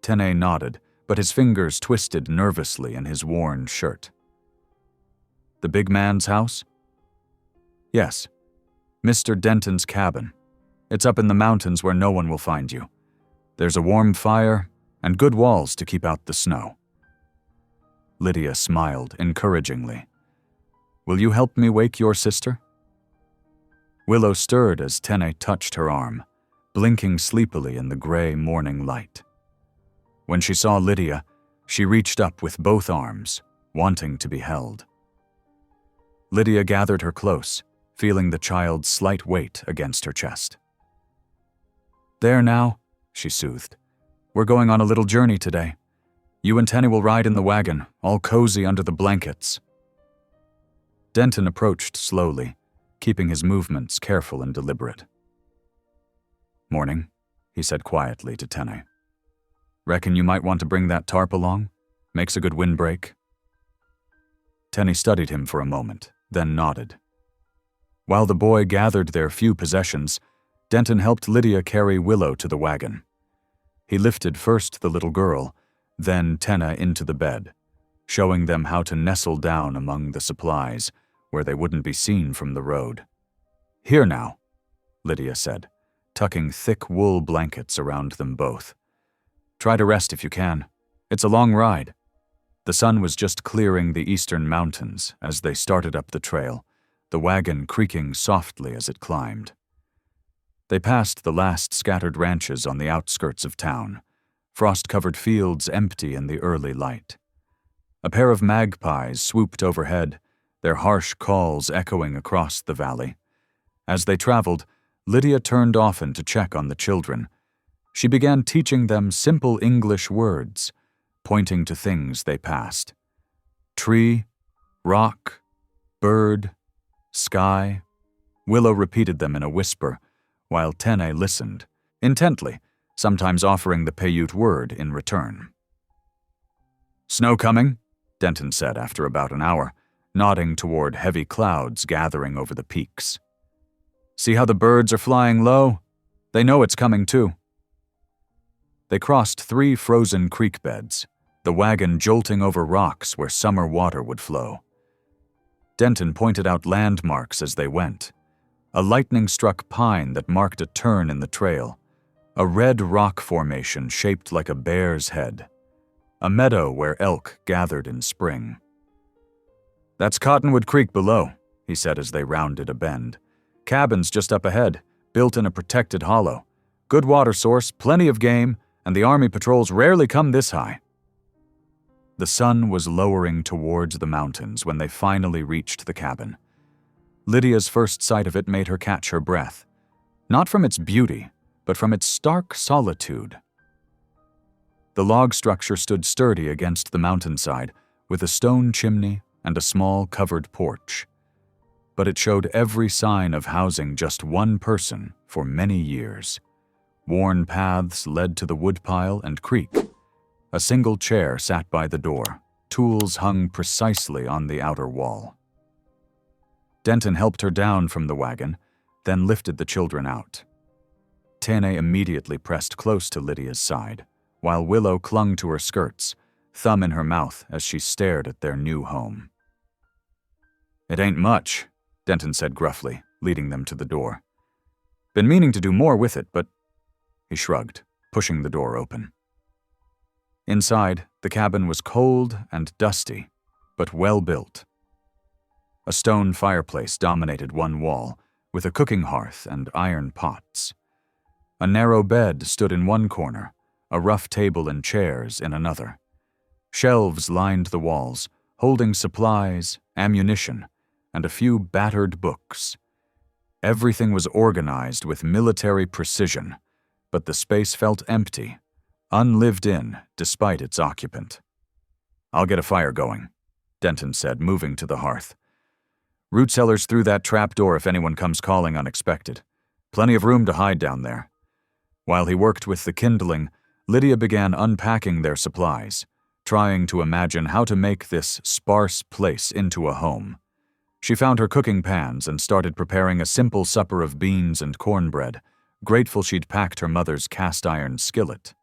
Tene nodded, but his fingers twisted nervously in his worn shirt. "The big man's house?" "Yes. Mr. Denton's cabin. It's up in the mountains where no one will find you. There's a warm fire and good walls to keep out the snow." Lydia smiled encouragingly. "Will you help me wake your sister?" Willow stirred as Tene touched her arm, blinking sleepily in the gray morning light. When she saw Lydia, she reached up with both arms, wanting to be held. Lydia gathered her close, feeling the child's slight weight against her chest. "There now," she soothed. "We're going on a little journey today. You and Tene will ride in the wagon, all cozy under the blankets." Denton approached slowly, keeping his movements careful and deliberate. "Morning," he said quietly to Tene. "Reckon you might want to bring that tarp along? Makes a good windbreak." Tene studied him for a moment, then nodded. While the boy gathered their few possessions, Denton helped Lydia carry Willow to the wagon. He lifted first the little girl, then Tene into the bed, showing them how to nestle down among the supplies where they wouldn't be seen from the road. "Here now," Lydia said, tucking thick wool blankets around them both. "Try to rest if you can. It's a long ride." The sun was just clearing the eastern mountains as they started up the trail, the wagon creaking softly as it climbed. They passed the last scattered ranches on the outskirts of town, frost-covered fields empty in the early light. A pair of magpies swooped overhead, their harsh calls echoing across the valley. As they traveled, Lydia turned often to check on the children. She began teaching them simple English words, pointing to things they passed. Tree, rock, bird, sky. Willow repeated them in a whisper, while Tene listened, intently, sometimes offering the Paiute word in return. "Snow coming?" Denton said after about an hour, nodding toward heavy clouds gathering over the peaks. "See how the birds are flying low? They know it's coming too." They crossed 3 frozen creek beds, the wagon jolting over rocks where summer water would flow. Denton pointed out landmarks as they went. A lightning-struck pine that marked a turn in the trail, a red rock formation shaped like a bear's head, a meadow where elk gathered in spring. "That's Cottonwood Creek below," he said as they rounded a bend. "Cabins just up ahead, built in a protected hollow. Good water source, plenty of game, and the army patrols rarely come this high." The sun was lowering towards the mountains when they finally reached the cabin. Lydia's first sight of it made her catch her breath, not from its beauty, but from its stark solitude. The log structure stood sturdy against the mountainside, with a stone chimney and a small covered porch. But it showed every sign of housing just one person for many years. Worn paths led to the woodpile and creek. A single chair sat by the door, tools hung precisely on the outer wall. Denton helped her down from the wagon, then lifted the children out. Tene immediately pressed close to Lydia's side, while Willow clung to her skirts, thumb in her mouth as she stared at their new home. "It ain't much," Denton said gruffly, leading them to the door. "Been meaning to do more with it, but—" He shrugged, pushing the door open. Inside, the cabin was cold and dusty, but well-built. A stone fireplace dominated one wall, with a cooking hearth and iron pots. A narrow bed stood in one corner, a rough table and chairs in another. Shelves lined the walls, holding supplies, ammunition, and a few battered books. Everything was organized with military precision, but the space felt empty, unlived in despite its occupant. "I'll get a fire going," Denton said, moving to the hearth. "Root cellars through that trap door if anyone comes calling unexpected. Plenty of room to hide down there." While he worked with the kindling, Lydia began unpacking their supplies, trying to imagine how to make this sparse place into a home. She found her cooking pans and started preparing a simple supper of beans and cornbread, grateful she'd packed her mother's cast-iron skillet.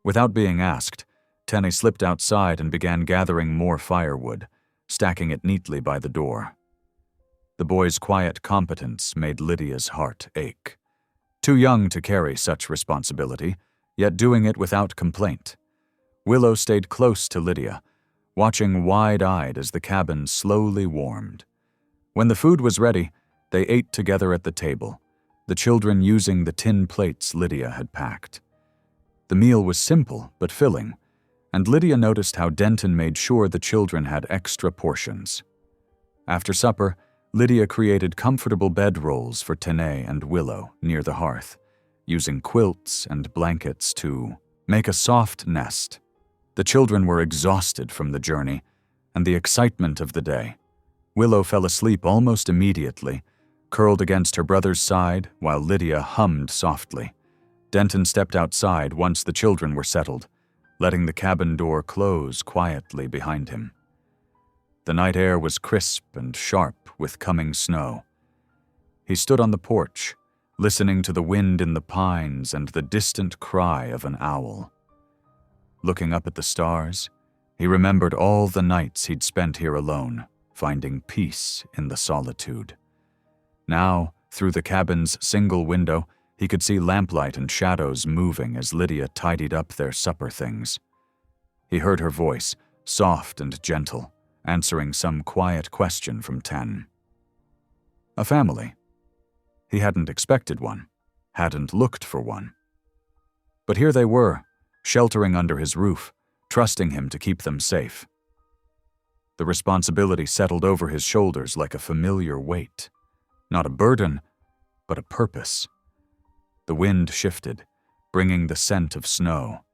Without being asked, Tene slipped outside and began gathering more firewood, stacking it neatly by the door. The boy's quiet competence made Lydia's heart ache. Too young to carry such responsibility, yet doing it without complaint. Willow stayed close to Lydia, watching wide-eyed as the cabin slowly warmed. When the food was ready, they ate together at the table, the children using the tin plates Lydia had packed. The meal was simple but filling, and Lydia noticed how Denton made sure the children had extra portions. After supper, Lydia created comfortable bedrolls for Tene and Willow near the hearth, using quilts and blankets to make a soft nest. The children were exhausted from the journey and the excitement of the day. Willow fell asleep almost immediately, curled against her brother's side while Lydia hummed softly. Denton stepped outside once the children were settled, letting the cabin door close quietly behind him. The night air was crisp and sharp with coming snow. He stood on the porch, listening to the wind in the pines and the distant cry of an owl. Looking up at the stars, he remembered all the nights he'd spent here alone, finding peace in the solitude. Now, through the cabin's single window, he could see lamplight and shadows moving as Lydia tidied up their supper things. He heard her voice, soft and gentle, answering some quiet question from Ten. A family. He hadn't expected one, hadn't looked for one. But here they were, sheltering under his roof, trusting him to keep them safe. The responsibility settled over his shoulders like a familiar weight. Not a burden, but a purpose. The wind shifted, bringing the scent of snow.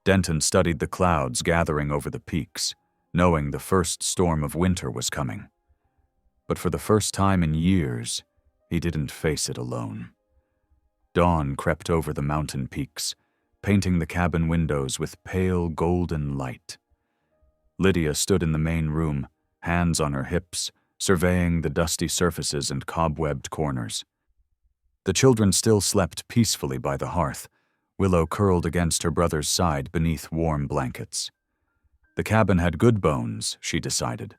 Denton studied the clouds gathering over the peaks, knowing the first storm of winter was coming. But for the first time in years, he didn't face it alone. Dawn crept over the mountain peaks, painting the cabin windows with pale golden light. Lydia stood in the main room, hands on her hips, surveying the dusty surfaces and cobwebbed corners. The children still slept peacefully by the hearth, Willow curled against her brother's side beneath warm blankets. The cabin had good bones, she decided.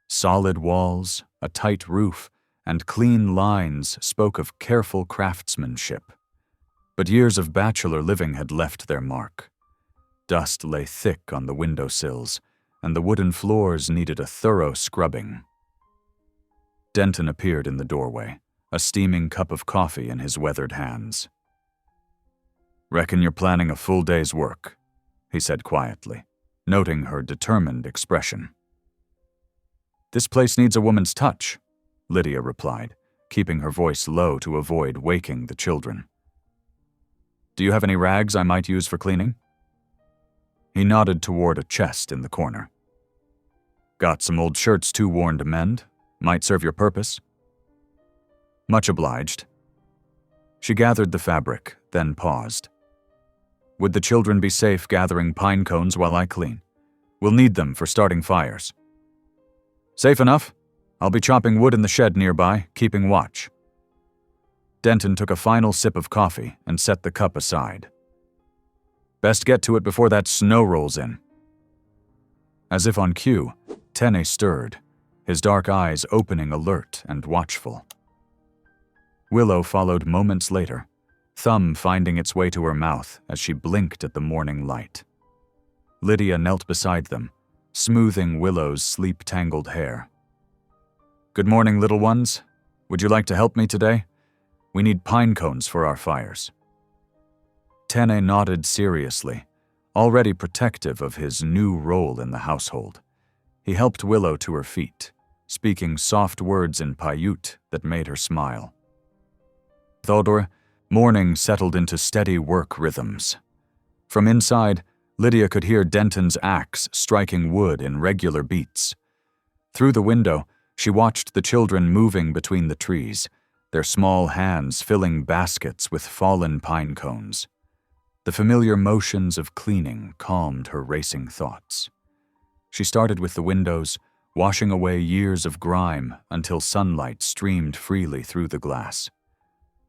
Solid walls, a tight roof, and clean lines spoke of careful craftsmanship. But years of bachelor living had left their mark. Dust lay thick on the windowsills, and the wooden floors needed a thorough scrubbing. Denton appeared in the doorway, a steaming cup of coffee in his weathered hands. "Reckon you're planning a full day's work," he said quietly, noting her determined expression. "This place needs a woman's touch," Lydia replied, keeping her voice low to avoid waking the children. "Do you have any rags I might use for cleaning?" He nodded toward a chest in the corner. "Got some old shirts too worn to mend. Might serve your purpose." "Much obliged." She gathered the fabric, then paused. "Would the children be safe gathering pine cones while I clean? We'll need them for starting fires." "Safe enough. I'll be chopping wood in the shed nearby, keeping watch. Denton took a final sip of coffee and set the cup aside. Best get to it before that snow rolls in. As if on cue, Tene stirred, his dark eyes opening alert and watchful. Willow followed moments later, thumb finding its way to her mouth as she blinked at the morning light. Lydia knelt beside them, smoothing Willow's sleep-tangled hair. Good morning, little ones. Would you like to help me today? We need pine cones for our fires. Tene nodded seriously, already protective of his new role in the household. He helped Willow to her feet, speaking soft words in Paiute that made her smile. Thodor, morning settled into steady work rhythms. From inside, Lydia could hear Denton's axe striking wood in regular beats. Through the window, she watched the children moving between the trees, their small hands filling baskets with fallen pine cones. The familiar motions of cleaning calmed her racing thoughts. She started with the windows, washing away years of grime until sunlight streamed freely through the glass.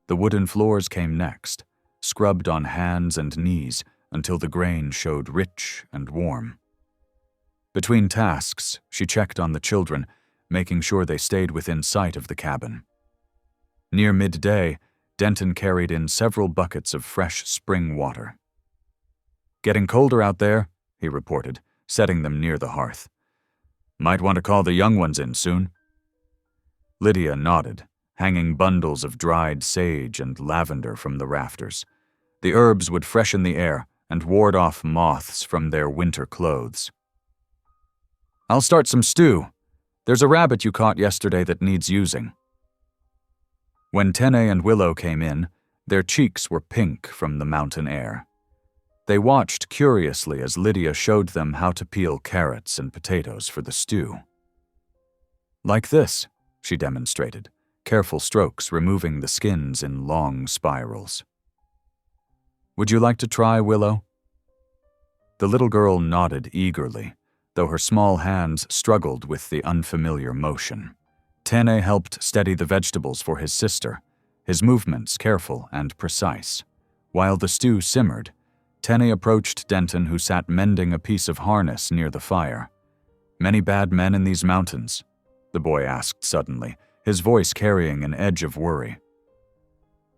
The wooden floors came next, scrubbed on hands and knees until the grain showed rich and warm. Between tasks, she checked on the children, making sure they stayed within sight of the cabin. Near midday, Denton carried in several buckets of fresh spring water. Getting colder out there, he reported, setting them near the hearth. Might want to call the young ones in soon. Lydia nodded, hanging bundles of dried sage and lavender from the rafters. The herbs would freshen the air and ward off moths from their winter clothes. I'll start some stew. There's a rabbit you caught yesterday that needs using. When Tene and Willow came in, their cheeks were pink from the mountain air. They watched curiously as Lydia showed them how to peel carrots and potatoes for the stew. Like this, she demonstrated, careful strokes removing the skins in long spirals. Would you like to try, Willow? The little girl nodded eagerly, though her small hands struggled with the unfamiliar motion. Tene helped steady the vegetables for his sister, his movements careful and precise. While the stew simmered, Tene approached Denton, who sat mending a piece of harness near the fire. Many bad men in these mountains? The boy asked suddenly, his voice carrying an edge of worry.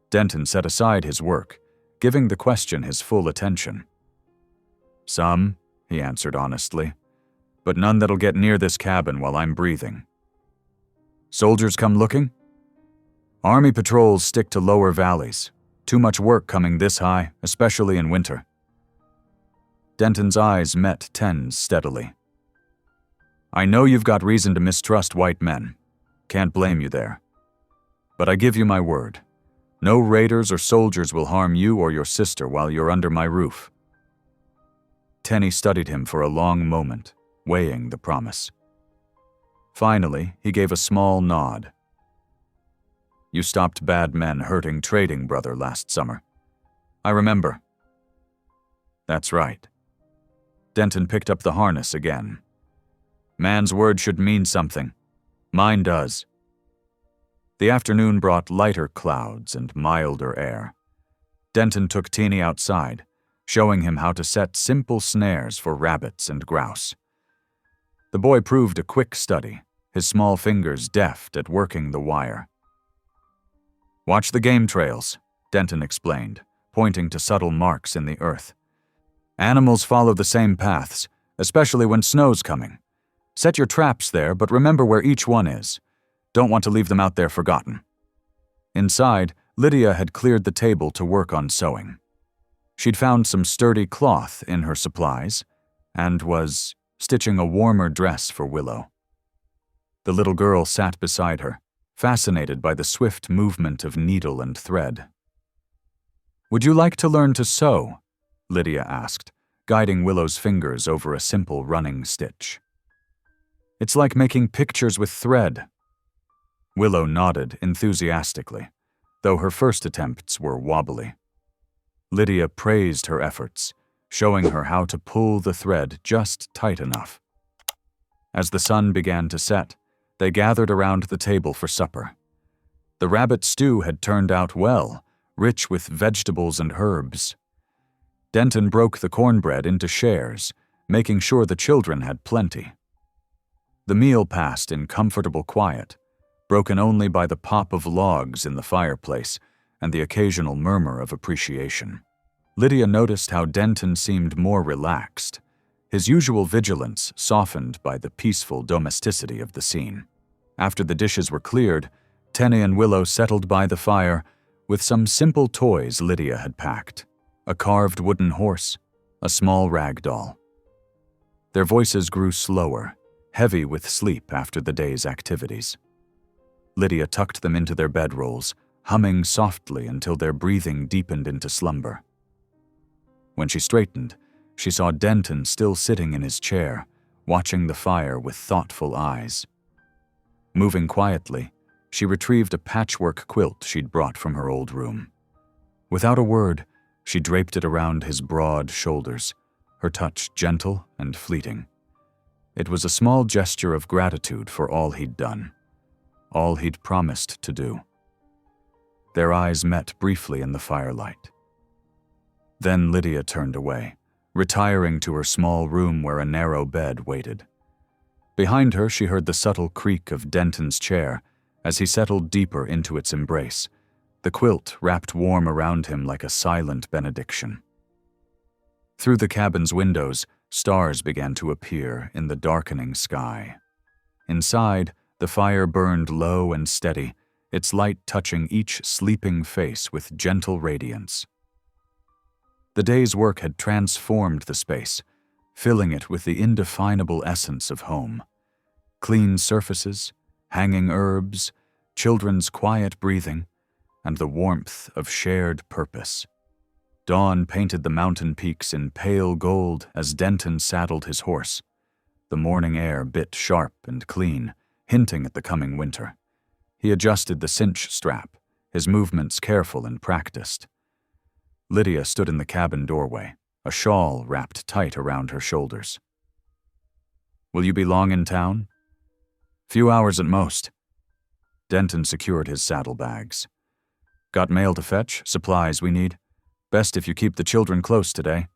Denton set aside his work, giving the question his full attention. Some, he answered honestly, but none that'll get near this cabin while I'm breathing. Soldiers come looking? Army patrols stick to lower valleys. Too much work coming this high, especially in winter. Denton's eyes met Ten's steadily. I know you've got reason to mistrust white men. Can't blame you there. But I give you my word. No raiders or soldiers will harm you or your sister while you're under my roof. Tene studied him for a long moment, weighing the promise. Finally, he gave a small nod. You stopped bad men hurting trading brother last summer. I remember. That's right. Denton picked up the harness again. Man's word should mean something. Mine does. The afternoon brought lighter clouds and milder air. Denton took Teeny outside, showing him how to set simple snares for rabbits and grouse. The boy proved a quick study, his small fingers deft at working the wire. Watch the game trails, Denton explained, pointing to subtle marks in the earth. Animals follow the same paths, especially when snow's coming. Set your traps there, but remember where each one is. Don't want to leave them out there forgotten. Inside, Lydia had cleared the table to work on sewing. She'd found some sturdy cloth in her supplies and was stitching a warmer dress for Willow. The little girl sat beside her, fascinated by the swift movement of needle and thread. Would you like to learn to sew? Lydia asked, guiding Willow's fingers over a simple running stitch. It's like making pictures with thread. Willow nodded enthusiastically, though her first attempts were wobbly. Lydia praised her efforts, showing her how to pull the thread just tight enough. As the sun began to set, They gathered around the table for supper. The rabbit stew had turned out well, rich with vegetables and herbs. Denton broke the cornbread into shares, making sure the children had plenty. The meal passed in comfortable quiet, broken only by the pop of logs in the fireplace and the occasional murmur of appreciation. Lydia noticed how Denton seemed more relaxed, his usual vigilance softened by the peaceful domesticity of the scene. After the dishes were cleared, Tenny and Willow settled by the fire with some simple toys Lydia had packed: a carved wooden horse, a small rag doll. Their voices grew slower, heavy with sleep after the day's activities. Lydia tucked them into their bedrolls, humming softly until their breathing deepened into slumber. When she straightened, she saw Denton still sitting in his chair, watching the fire with thoughtful eyes. Moving quietly, she retrieved a patchwork quilt she'd brought from her old room. Without a word, she draped it around his broad shoulders, her touch gentle and fleeting. It was a small gesture of gratitude for all he'd done, all he'd promised to do. Their eyes met briefly in the firelight. Then Lydia turned away, retiring to her small room where a narrow bed waited. Behind her, she heard the subtle creak of Denton's chair as he settled deeper into its embrace, the quilt wrapped warm around him like a silent benediction. Through the cabin's windows, stars began to appear in the darkening sky. Inside, the fire burned low and steady, its light touching each sleeping face with gentle radiance. The day's work had transformed the space, filling it with the indefinable essence of home. Clean surfaces, hanging herbs, children's quiet breathing, and the warmth of shared purpose. Dawn painted the mountain peaks in pale gold as Denton saddled his horse. The morning air bit sharp and clean, hinting at the coming winter. He adjusted the cinch strap, his movements careful and practiced. Lydia stood in the cabin doorway, a shawl wrapped tight around her shoulders. "Will you be long in town?" "Few hours at most." Denton secured his saddlebags. "Got mail to fetch, supplies we need. Best if you keep the children close today."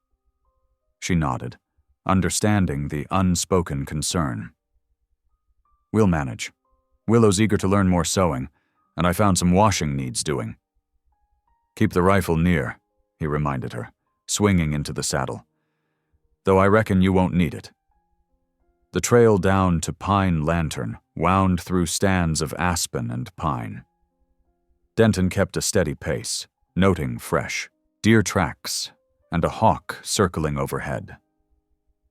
She nodded, understanding the unspoken concern. "We'll manage. Willow's eager to learn more sewing, and I found some washing needs doing." "Keep the rifle near," he reminded her, swinging into the saddle. "Though I reckon you won't need it." The trail down to Pine Lantern wound through stands of aspen and pine. Denton kept a steady pace, noting fresh deer tracks and a hawk circling overhead.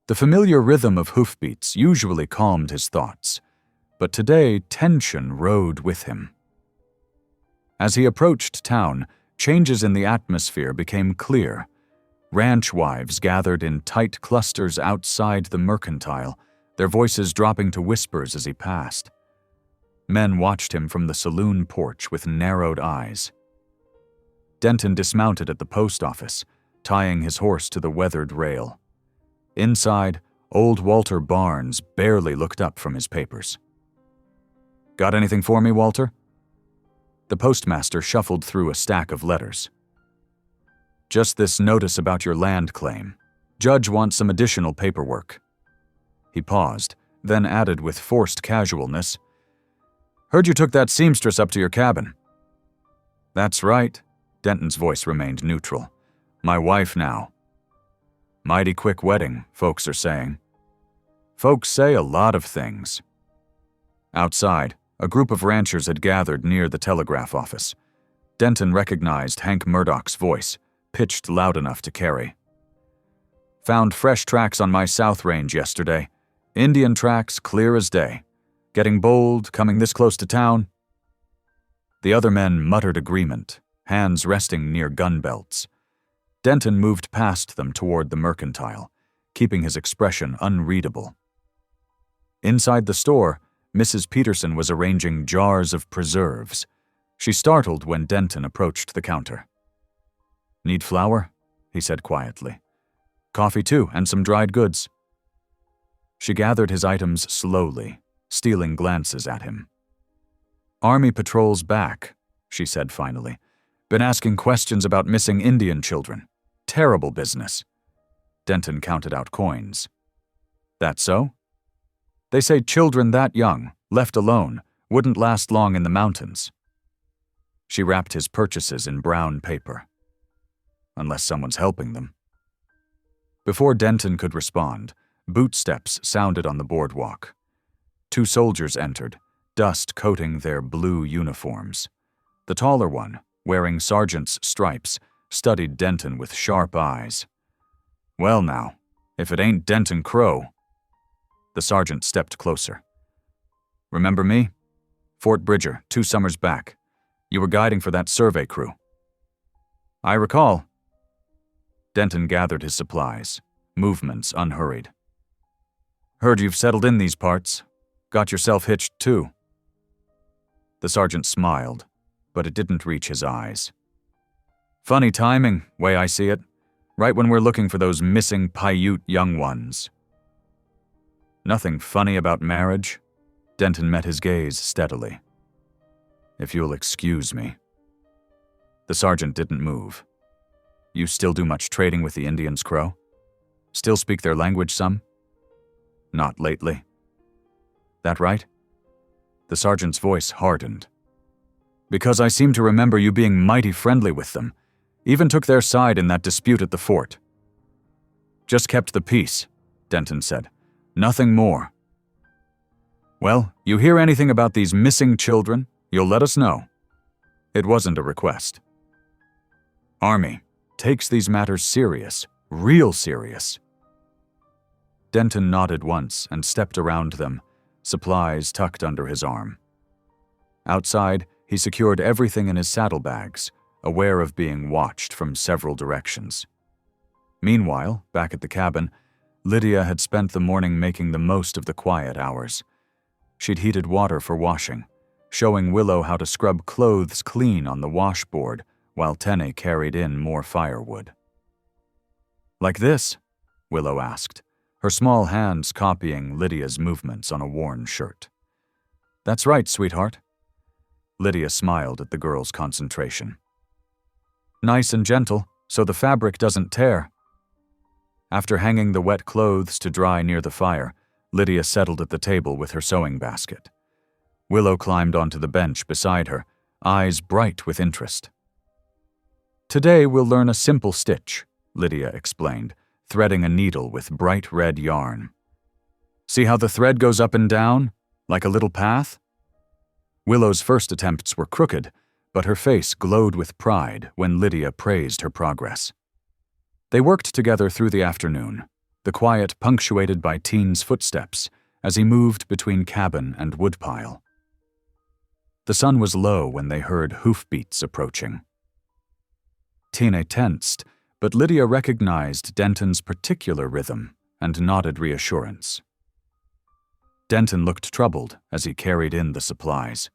The familiar rhythm of hoofbeats usually calmed his thoughts, but today tension rode with him. As he approached town, changes in the atmosphere became clear. Ranch wives gathered in tight clusters outside the mercantile, their voices dropping to whispers as he passed. Men watched him from the saloon porch with narrowed eyes. Denton dismounted at the post office, tying his horse to the weathered rail. Inside, old Walter Barnes barely looked up from his papers. "Got anything for me, Walter?" The postmaster shuffled through a stack of letters. "Just this notice about your land claim. Judge wants some additional paperwork." He paused, then added with forced casualness, "Heard you took that seamstress up to your cabin." "That's right." Denton's voice remained neutral. "My wife now." "Mighty quick wedding, folks are saying." "Folks say a lot of things." Outside, a group of ranchers had gathered near the telegraph office. Denton recognized Hank Murdoch's voice, pitched loud enough to carry. "Found fresh tracks on my south range yesterday. Indian tracks clear as day. Getting bold, coming this close to town." The other men muttered agreement, hands resting near gun belts. Denton moved past them toward the mercantile, keeping his expression unreadable. Inside the store, Mrs. Peterson was arranging jars of preserves. She startled when Denton approached the counter. "Need flour?" he said quietly. "Coffee too, and some dried goods." She gathered his items slowly, stealing glances at him. "Army patrols back," she said finally. "Been asking questions about missing Indian children. Terrible business." Denton counted out coins. "That so?" "They say children that young, left alone, wouldn't last long in the mountains." She wrapped his purchases in brown paper. "Unless someone's helping them." Before Denton could respond, boot steps sounded on the boardwalk. 2 soldiers entered, dust coating their blue uniforms. The taller one, wearing sergeant's stripes, studied Denton with sharp eyes. "Well now, if it ain't Denton Crow." The sergeant stepped closer. "Remember me? Fort Bridger, 2 summers back. You were guiding for that survey crew." "I recall." Denton gathered his supplies, movements unhurried. "Heard you've settled in these parts. Got yourself hitched too." The sergeant smiled, but it didn't reach his eyes. "Funny timing, way I see it. Right when we're looking for those missing Paiute young ones." "Nothing funny about marriage?" Denton met his gaze steadily. "If you'll excuse me." The sergeant didn't move. "You still do much trading with the Indians, Crow? Still speak their language some?" "Not lately." "That right?" The sergeant's voice hardened. "Because I seem to remember you being mighty friendly with them. Even took their side in that dispute at the fort." "Just kept the peace," Denton said. "Nothing more." "Well, you hear anything about these missing children, you'll let us know." It wasn't a request. "Army takes these matters serious, real serious." Denton nodded once and stepped around them, supplies tucked under his arm. Outside, he secured everything in his saddlebags, aware of being watched from several directions. Meanwhile, back at the cabin, Lydia had spent the morning making the most of the quiet hours. She'd heated water for washing, showing Willow how to scrub clothes clean on the washboard while Tene carried in more firewood. "Like this?" Willow asked, her small hands copying Lydia's movements on a worn shirt. "That's right, sweetheart." Lydia smiled at the girl's concentration. "Nice and gentle, so the fabric doesn't tear." After hanging the wet clothes to dry near the fire, Lydia settled at the table with her sewing basket. Willow climbed onto the bench beside her, eyes bright with interest. "Today we'll learn a simple stitch," Lydia explained, threading a needle with bright red yarn. "See how the thread goes up and down, like a little path?" Willow's first attempts were crooked, but her face glowed with pride when Lydia praised her progress. They worked together through the afternoon, the quiet punctuated by Teen's footsteps as he moved between cabin and woodpile. The sun was low when they heard hoofbeats approaching. Tina tensed, but Lydia recognized Denton's particular rhythm and nodded reassurance. Denton looked troubled as he carried in the supplies.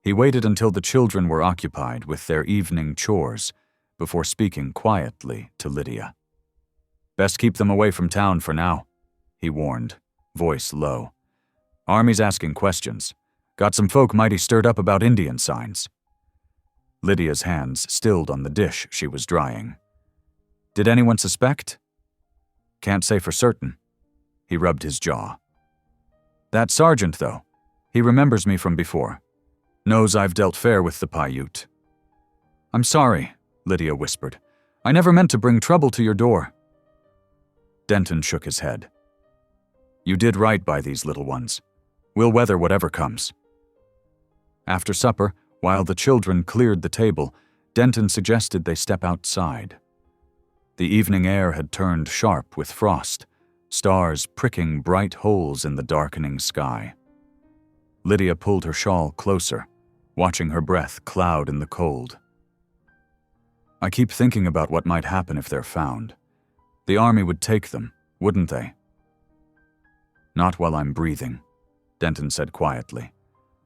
He waited until the children were occupied with their evening chores before speaking quietly to Lydia. "Best keep them away from town for now," he warned, voice low. "Army's asking questions. Got some folk mighty stirred up about Indian signs." Lydia's hands stilled on the dish she was drying. "Did anyone suspect?" "Can't say for certain." He rubbed his jaw. "That sergeant, though, he remembers me from before. Knows I've dealt fair with the Paiute." "I'm sorry," Lydia whispered. "I never meant to bring trouble to your door." Denton shook his head. "You did right by these little ones. We'll weather whatever comes." After supper, while the children cleared the table, Denton suggested they step outside. The evening air had turned sharp with frost, stars pricking bright holes in the darkening sky. Lydia pulled her shawl closer, watching her breath cloud in the cold. "I keep thinking about what might happen if they're found. The army would take them, wouldn't they?" "Not while I'm breathing," Denton said quietly.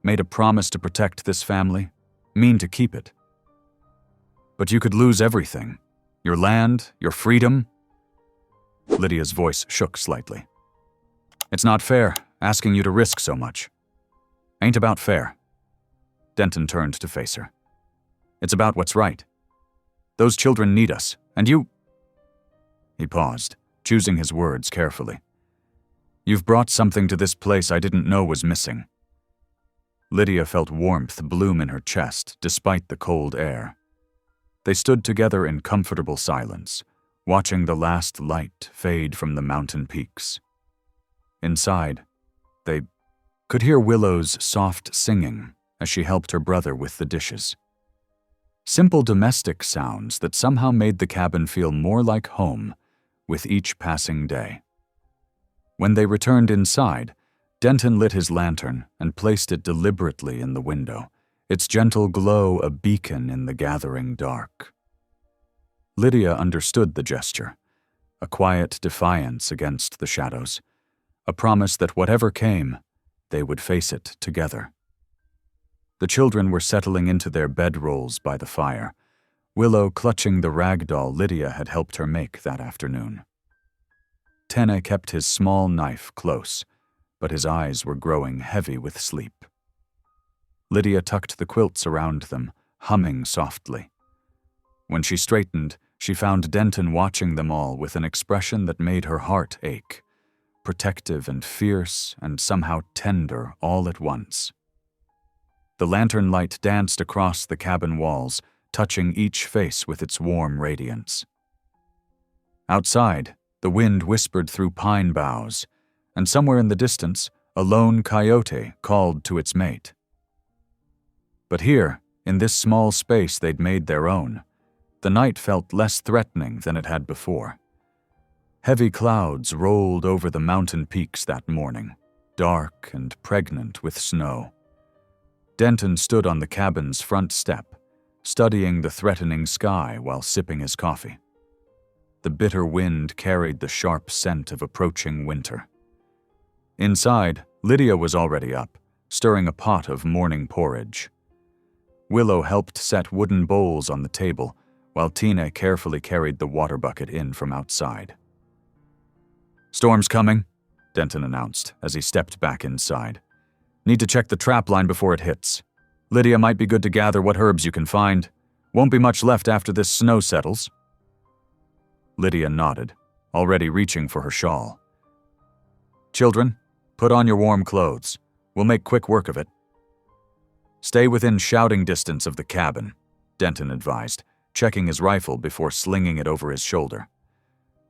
"Made a promise to protect this family, mean to keep it." "But you could lose everything. Your land, your freedom." Lydia's voice shook slightly. "It's not fair, asking you to risk so much. Ain't about fair." Denton turned to face her. "It's about what's right. Those children need us, and you—" He paused, choosing his words carefully. "You've brought something to this place I didn't know was missing." Lydia felt warmth bloom in her chest despite the cold air. They stood together in comfortable silence, watching the last light fade from the mountain peaks. Inside, they could hear Willow's soft singing as she helped her brother with the dishes. Simple domestic sounds that somehow made the cabin feel more like home with each passing day. When they returned inside, Denton lit his lantern and placed it deliberately in the window, its gentle glow a beacon in the gathering dark. Lydia understood the gesture, a quiet defiance against the shadows, a promise that whatever came, they would face it together. The children were settling into their bedrolls by the fire, Willow clutching the rag doll Lydia had helped her make that afternoon. Tene kept his small knife close, but his eyes were growing heavy with sleep. Lydia tucked the quilts around them, humming softly. When she straightened, she found Denton watching them all with an expression that made her heart ache, protective and fierce and somehow tender all at once. The lantern light danced across the cabin walls, touching each face with its warm radiance. Outside, the wind whispered through pine boughs, and somewhere in the distance, a lone coyote called to its mate. But here, in this small space they'd made their own, the night felt less threatening than it had before. Heavy clouds rolled over the mountain peaks that morning, dark and pregnant with snow. Denton stood on the cabin's front step, studying the threatening sky while sipping his coffee. The bitter wind carried the sharp scent of approaching winter. Inside, Lydia was already up, stirring a pot of morning porridge. Willow helped set wooden bowls on the table, while Tina carefully carried the water bucket in from outside. "Storm's coming," Denton announced as he stepped back inside. "Need to check the trap line before it hits. Lydia, might be good to gather what herbs you can find. Won't be much left after this snow settles." Lydia nodded, already reaching for her shawl. "Children, put on your warm clothes. We'll make quick work of it." "Stay within shouting distance of the cabin," Denton advised, checking his rifle before slinging it over his shoulder.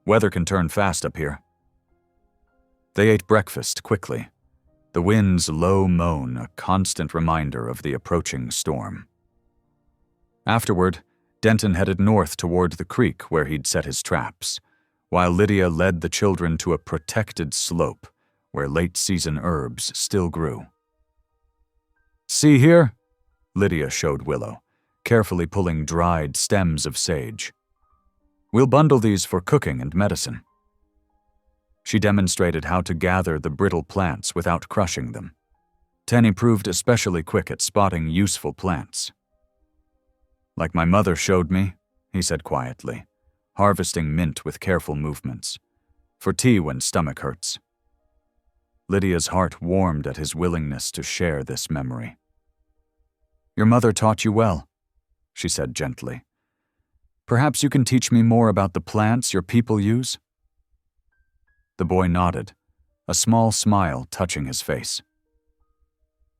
"Weather can turn fast up here." They ate breakfast quickly, the wind's low moan a constant reminder of the approaching storm. Afterward, Denton headed north toward the creek where he'd set his traps, while Lydia led the children to a protected slope where late-season herbs still grew. "See here?" Lydia showed Willow, carefully pulling dried stems of sage. "We'll bundle these for cooking and medicine." She demonstrated how to gather the brittle plants without crushing them. Tenny proved especially quick at spotting useful plants. "Like my mother showed me," he said quietly, harvesting mint with careful movements. "For tea when stomach hurts." Lydia's heart warmed at his willingness to share this memory. "Your mother taught you well," she said gently. "Perhaps you can teach me more about the plants your people use?" The boy nodded, a small smile touching his face.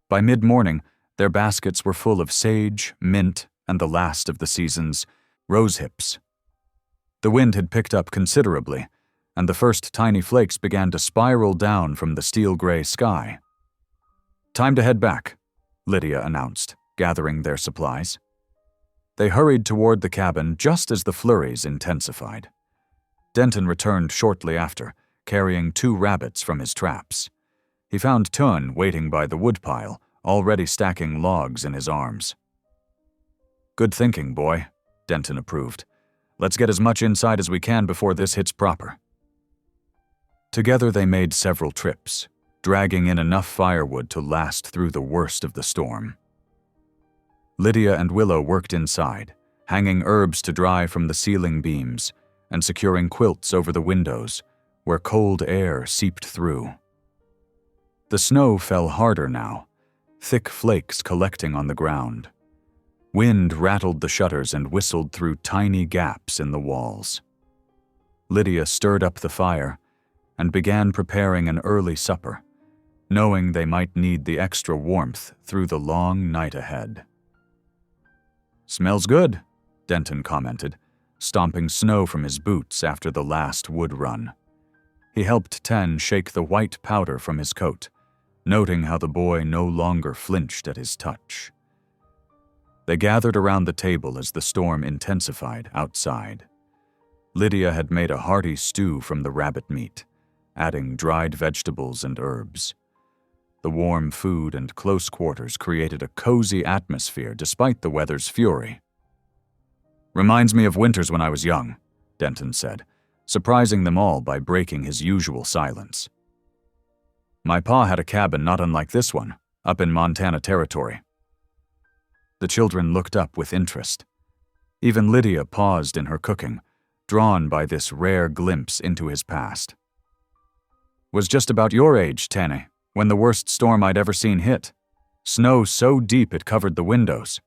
By mid-morning, their baskets were full of sage, mint, and the last of the season's rosehips. The wind had picked up considerably, and the first tiny flakes began to spiral down from the steel-gray sky. "Time to head back," Lydia announced, gathering their supplies. They hurried toward the cabin just as the flurries intensified. Denton returned shortly after, carrying 2 rabbits from his traps. He found Tun waiting by the woodpile, already stacking logs in his arms. "Good thinking, boy," Denton approved. "Let's get as much inside as we can before this hits proper." Together they made several trips, dragging in enough firewood to last through the worst of the storm. Lydia and Willow worked inside, hanging herbs to dry from the ceiling beams and securing quilts over the windows, where cold air seeped through. The snow fell harder now, thick flakes collecting on the ground. Wind rattled the shutters and whistled through tiny gaps in the walls. Lydia stirred up the fire and began preparing an early supper, knowing they might need the extra warmth through the long night ahead. "Smells good," Denton commented, stomping snow from his boots after the last wood run. He helped Ten shake the white powder from his coat, noting how the boy no longer flinched at his touch. They gathered around the table as the storm intensified outside. Lydia had made a hearty stew from the rabbit meat, adding dried vegetables and herbs. The warm food and close quarters created a cozy atmosphere despite the weather's fury. "Reminds me of winters when I was young," Denton said, surprising them all by breaking his usual silence. "My pa had a cabin not unlike this one, up in Montana Territory." The children looked up with interest. Even Lydia paused in her cooking, drawn by this rare glimpse into his past. "Was just about your age, Tanny, when the worst storm I'd ever seen hit. Snow so deep it covered the windows."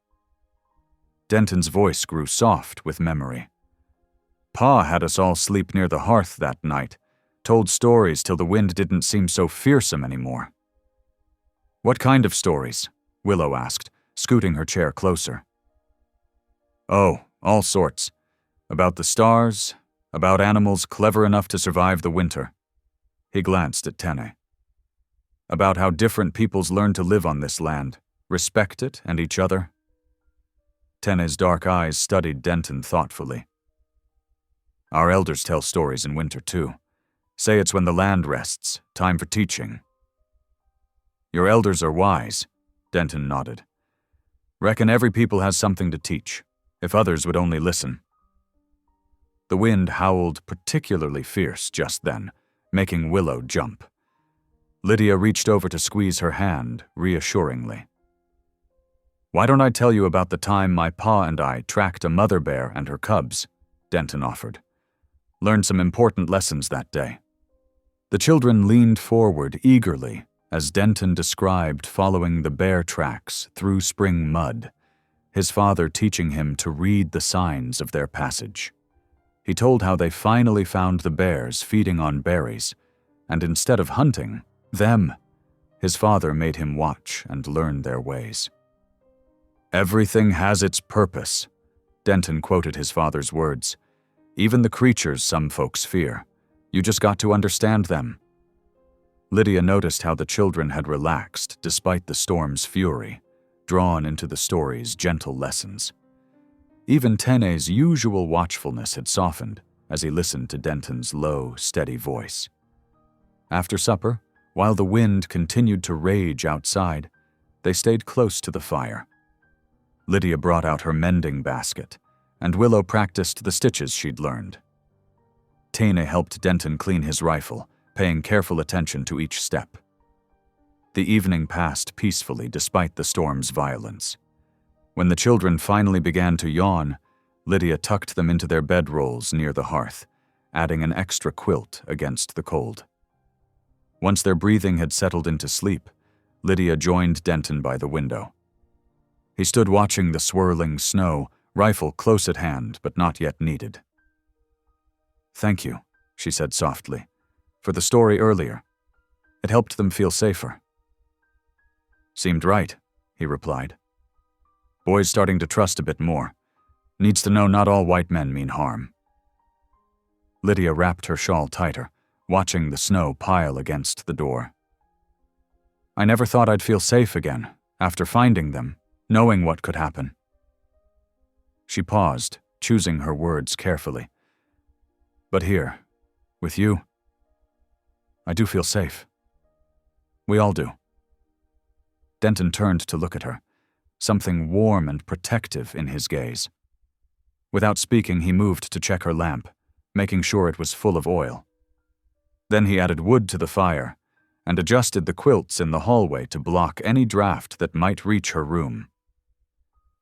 Denton's voice grew soft with memory. "Pa had us all sleep near the hearth that night, told stories till the wind didn't seem so fearsome anymore." "What kind of stories?" Willow asked, scooting her chair closer. "Oh, all sorts. About the stars, about animals clever enough to survive the winter." He glanced at Tene. "About how different peoples learn to live on this land, respect it and each other." Tene's dark eyes studied Denton thoughtfully. "Our elders tell stories in winter too. Say it's when the land rests, time for teaching." "Your elders are wise," Denton nodded. "Reckon every people has something to teach, if others would only listen." The wind howled particularly fierce just then, making Willow jump. Lydia reached over to squeeze her hand reassuringly. "Why don't I tell you about the time my pa and I tracked a mother bear and her cubs?" Denton offered. "Learned some important lessons that day." The children leaned forward eagerly as Denton described following the bear tracks through spring mud, his father teaching him to read the signs of their passage. He told how they finally found the bears feeding on berries, and instead of hunting them, his father made him watch and learn their ways. "Everything has its purpose," Denton quoted his father's words. "Even the creatures some folks fear. You just got to understand them." Lydia noticed how the children had relaxed despite the storm's fury, drawn into the story's gentle lessons. Even Tene's usual watchfulness had softened as he listened to Denton's low, steady voice. After supper, while the wind continued to rage outside, they stayed close to the fire. Lydia brought out her mending basket, and Willow practiced the stitches she'd learned. Tene helped Denton clean his rifle, paying careful attention to each step. The evening passed peacefully despite the storm's violence. When the children finally began to yawn, Lydia tucked them into their bedrolls near the hearth, adding an extra quilt against the cold. Once their breathing had settled into sleep, Lydia joined Denton by the window. He stood watching the swirling snow, rifle close at hand but not yet needed. "Thank you," she said softly, "for the story earlier. It helped them feel safer." "Seemed right," he replied. "Boy's starting to trust a bit more. Needs to know not all white men mean harm." Lydia wrapped her shawl tighter, watching the snow pile against the door. "I never thought I'd feel safe again, after finding them, knowing what could happen." She paused, choosing her words carefully. "But here, with you, I do feel safe. We all do." Denton turned to look at her, something warm and protective in his gaze. Without speaking, he moved to check her lamp, making sure it was full of oil. Then he added wood to the fire and adjusted the quilts in the hallway to block any draft that might reach her room.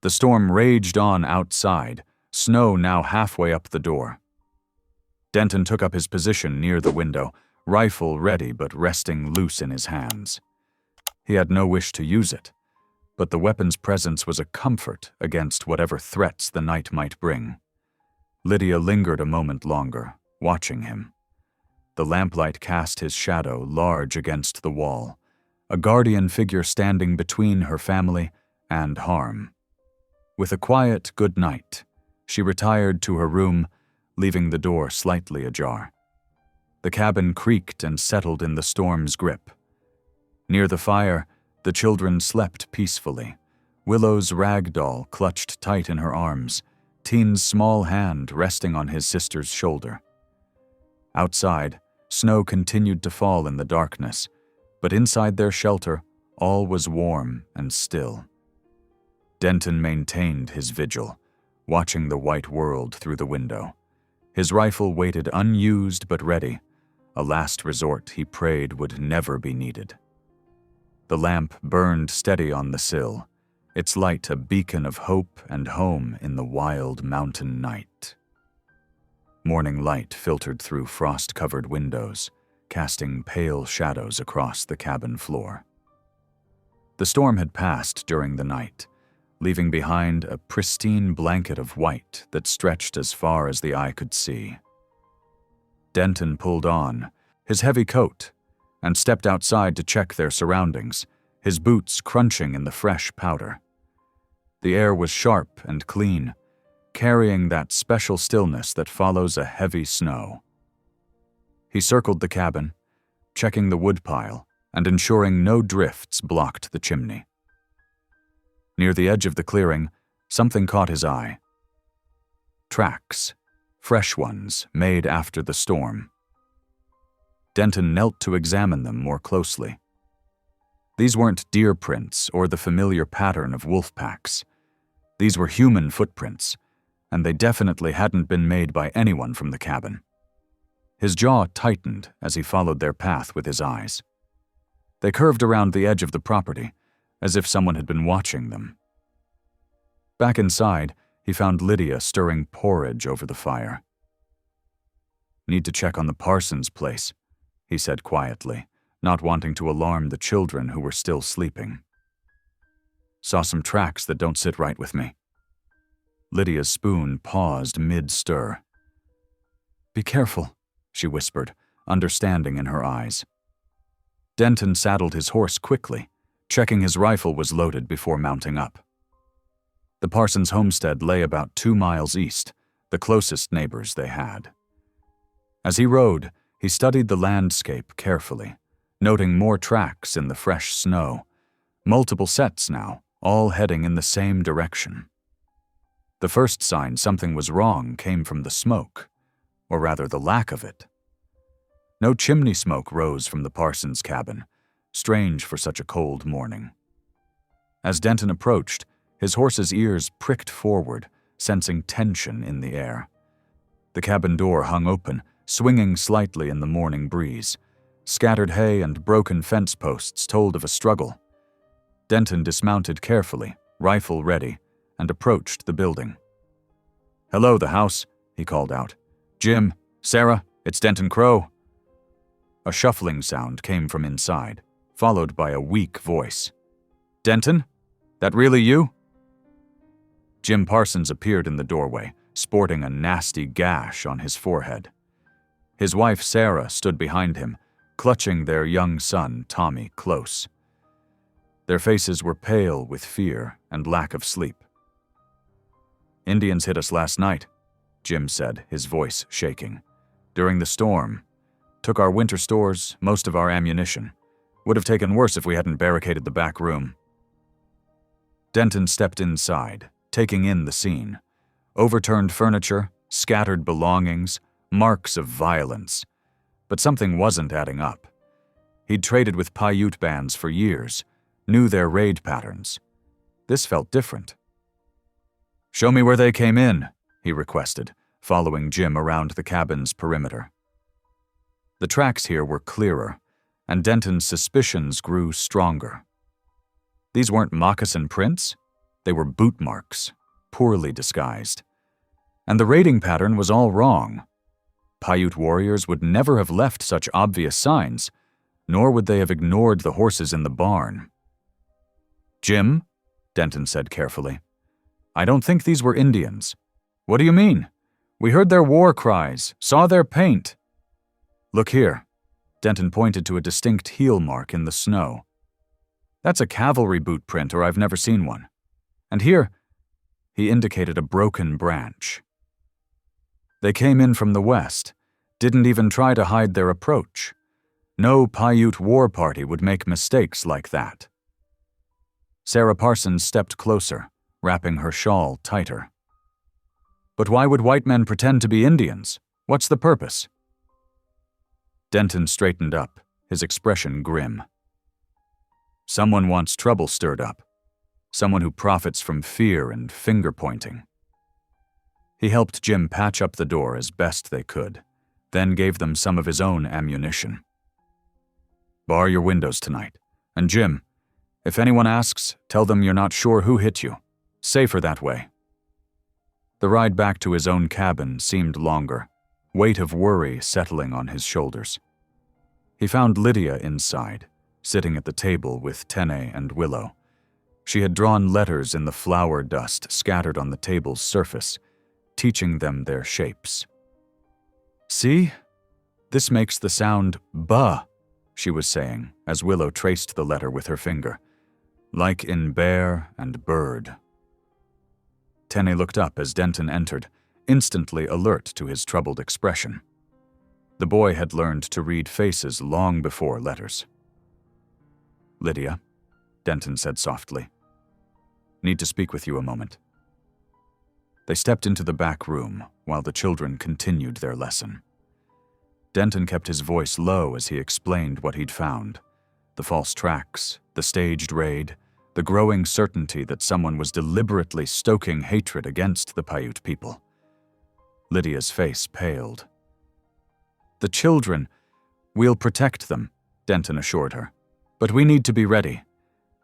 The storm raged on outside, snow now halfway up the door. Denton took up his position near the window, rifle ready but resting loose in his hands. He had no wish to use it, but the weapon's presence was a comfort against whatever threats the night might bring. Lydia lingered a moment longer, watching him. The lamplight cast his shadow large against the wall, a guardian figure standing between her family and harm. With a quiet good night, she retired to her room, leaving the door slightly ajar. The cabin creaked and settled in the storm's grip. Near the fire, the children slept peacefully, Willow's rag doll clutched tight in her arms, Teen's small hand resting on his sister's shoulder. Outside, snow continued to fall in the darkness, but inside their shelter, all was warm and still. Denton maintained his vigil, watching the white world through the window. His rifle waited unused but ready, a last resort he prayed would never be needed. The lamp burned steady on the sill, its light a beacon of hope and home in the wild mountain night. Morning light filtered through frost-covered windows, casting pale shadows across the cabin floor. The storm had passed during the night, leaving behind a pristine blanket of white that stretched as far as the eye could see. Denton pulled on his heavy coat and stepped outside to check their surroundings, his boots crunching in the fresh powder. The air was sharp and clean, carrying that special stillness that follows a heavy snow. He circled the cabin, checking the woodpile and ensuring no drifts blocked the chimney. Near the edge of the clearing, something caught his eye. Tracks, fresh ones made after the storm. Denton knelt to examine them more closely. These weren't deer prints or the familiar pattern of wolf packs. These were human footprints, and they definitely hadn't been made by anyone from the cabin. His jaw tightened as he followed their path with his eyes. They curved around the edge of the property, as if someone had been watching them. Back inside, he found Lydia stirring porridge over the fire. "Need to check on the Parsons place," he said quietly, not wanting to alarm the children who were still sleeping. "Saw some tracks that don't sit right with me." Lydia's spoon paused mid-stir. "Be careful," she whispered, understanding in her eyes. Denton saddled his horse quickly, checking his rifle was loaded before mounting up. The Parsons homestead lay about 2 miles east, the closest neighbors they had. As he rode, he studied the landscape carefully, noting more tracks in the fresh snow, multiple sets now, all heading in the same direction. The first sign something was wrong came from the smoke, or rather the lack of it. No chimney smoke rose from the Parsons cabin, strange for such a cold morning. As Denton approached, his horse's ears pricked forward, sensing tension in the air. The cabin door hung open, swinging slightly in the morning breeze. Scattered hay and broken fence posts told of a struggle. Denton dismounted carefully, rifle ready, and approached the building. "Hello, the house," he called out. "Jim, Sarah, it's Denton Crow." A shuffling sound came from inside, followed by a weak voice. "Denton? That really you?" Jim Parsons appeared in the doorway, sporting a nasty gash on his forehead. His wife, Sarah, stood behind him, clutching their young son, Tommy, close. Their faces were pale with fear and lack of sleep. "Indians hit us last night," Jim said, his voice shaking. "During the storm. Took our winter stores, most of our ammunition. Would have taken worse if we hadn't barricaded the back room." Denton stepped inside, taking in the scene. Overturned furniture, scattered belongings, marks of violence. But something wasn't adding up. He'd traded with Paiute bands for years, knew their raid patterns. This felt different. "Show me where they came in," he requested, following Jim around the cabin's perimeter. The tracks here were clearer, and Denton's suspicions grew stronger. These weren't moccasin prints, they were boot marks, poorly disguised. And the raiding pattern was all wrong. Paiute warriors would never have left such obvious signs, nor would they have ignored the horses in the barn. "Jim," Denton said carefully, "I don't think these were Indians." "What do you mean? We heard their war cries, saw their paint." "Look here." Denton pointed to a distinct heel mark in the snow. "That's a cavalry boot print, or I've never seen one. And here," he indicated a broken branch. "They came in from the west, didn't even try to hide their approach. No Paiute war party would make mistakes like that." Sarah Parsons stepped closer, wrapping her shawl tighter. "But why would white men pretend to be Indians? What's the purpose?" Denton straightened up, his expression grim. "Someone wants trouble stirred up. Someone who profits from fear and finger-pointing." He helped Jim patch up the door as best they could, then gave them some of his own ammunition. "Bar your windows tonight. And Jim, if anyone asks, tell them you're not sure who hit you. Safer that way." The ride back to his own cabin seemed longer, weight of worry settling on his shoulders. He found Lydia inside, sitting at the table with Tene and Willow. She had drawn letters in the flour dust scattered on the table's surface, teaching them their shapes. "See? This makes the sound ba," she was saying as Willow traced the letter with her finger. "Like in bear and bird." Tene looked up as Denton entered, instantly alert to his troubled expression. The boy had learned to read faces long before letters. "Lydia," Denton said softly. "Need to speak with you a moment." They stepped into the back room while the children continued their lesson. Denton kept his voice low as he explained what he'd found: the false tracks, the staged raid, the growing certainty that someone was deliberately stoking hatred against the Paiute people. Lydia's face paled. "The children, we'll protect them," Denton assured her. "But we need to be ready.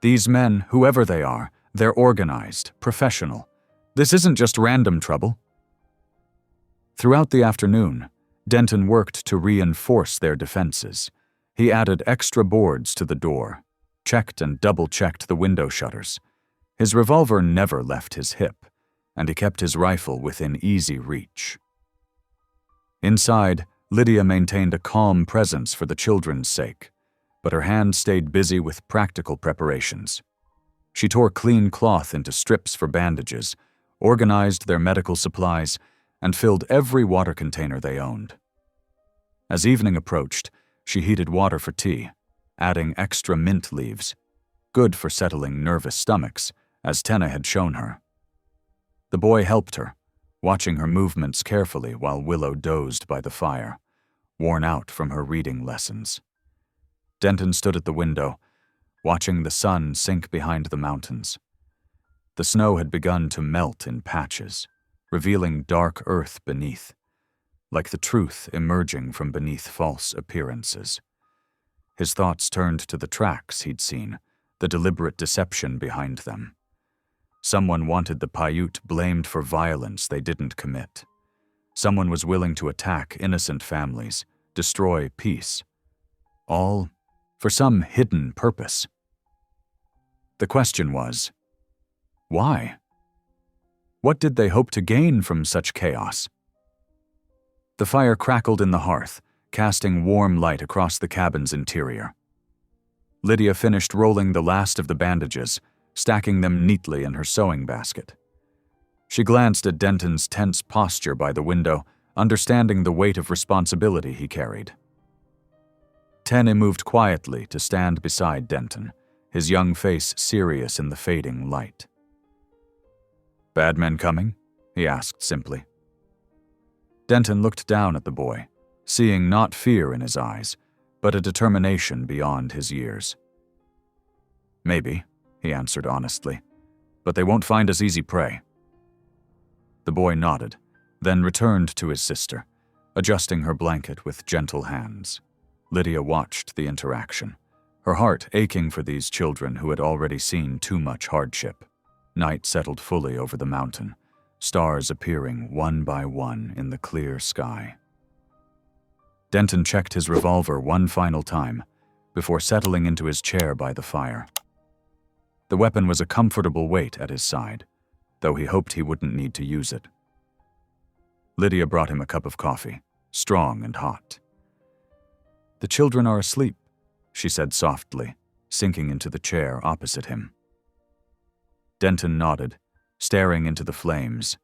These men, whoever they are, they're organized, professional. This isn't just random trouble." Throughout the afternoon, Denton worked to reinforce their defenses. He added extra boards to the door, checked and double-checked the window shutters. His revolver never left his hip, and he kept his rifle within easy reach. Inside, Lydia maintained a calm presence for the children's sake, but her hand stayed busy with practical preparations. She tore clean cloth into strips for bandages, organized their medical supplies, and filled every water container they owned. As evening approached, she heated water for tea, adding extra mint leaves, good for settling nervous stomachs, as Tena had shown her. The boy helped her, watching her movements carefully while Willow dozed by the fire, worn out from her reading lessons. Denton stood at the window, watching the sun sink behind the mountains. The snow had begun to melt in patches, revealing dark earth beneath, like the truth emerging from beneath false appearances. His thoughts turned to the tracks he'd seen, the deliberate deception behind them. Someone wanted the Paiute blamed for violence they didn't commit. Someone was willing to attack innocent families, destroy peace. All for some hidden purpose. The question was, why? What did they hope to gain from such chaos? The fire crackled in the hearth, casting warm light across the cabin's interior. Lydia finished rolling the last of the bandages, stacking them neatly in her sewing basket. She glanced at Denton's tense posture by the window, understanding the weight of responsibility he carried. Tene moved quietly to stand beside Denton, his young face serious in the fading light. "Bad men coming?" he asked simply. Denton looked down at the boy, seeing not fear in his eyes, but a determination beyond his years. "Maybe," he answered honestly, "but they won't find us easy prey." The boy nodded, then returned to his sister, adjusting her blanket with gentle hands. Lydia watched the interaction, her heart aching for these children who had already seen too much hardship. Night settled fully over the mountain, stars appearing one by one in the clear sky. Denton checked his revolver one final time, before settling into his chair by the fire. The weapon was a comfortable weight at his side, though he hoped he wouldn't need to use it. Lydia brought him a cup of coffee, strong and hot. "The children are asleep," she said softly, sinking into the chair opposite him. Denton nodded, staring into the flames.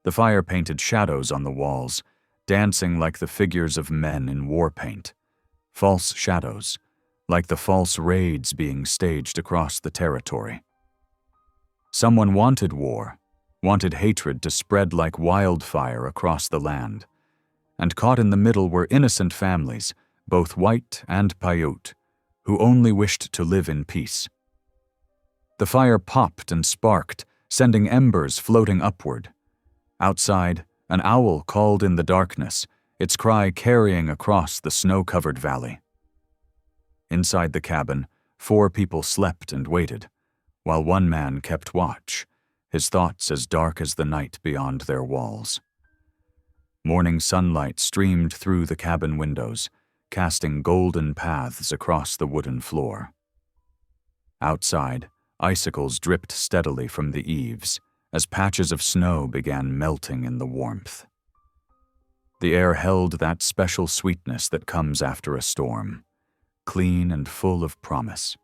The fire painted shadows on the walls, dancing like the figures of men in war paint. False shadows, like the false raids being staged across the territory. Someone wanted war, wanted hatred to spread like wildfire across the land. And caught in the middle were innocent families, both white and Paiute, who only wished to live in peace. The fire popped and sparked, sending embers floating upward. Outside, an owl called in the darkness, its cry carrying across the snow-covered valley. Inside the cabin, 4 people slept and waited, while one man kept watch, his thoughts as dark as the night beyond their walls. Morning sunlight streamed through the cabin windows, casting golden paths across the wooden floor. Outside, icicles dripped steadily from the eaves as patches of snow began melting in the warmth. The air held that special sweetness that comes after a storm, clean and full of promise.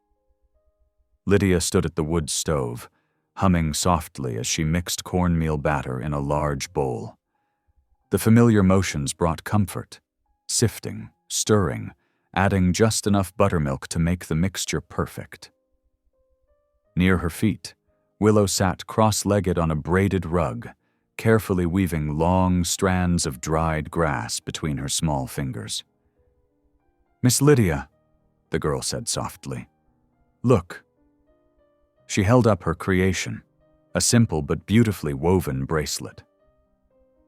Lydia stood at the wood stove, humming softly as she mixed cornmeal batter in a large bowl. The familiar motions brought comfort, sifting, stirring, adding just enough buttermilk to make the mixture perfect. Near her feet, Willow sat cross-legged on a braided rug, carefully weaving long strands of dried grass between her small fingers. "Miss Lydia," the girl said softly, "look." She held up her creation, a simple but beautifully woven bracelet.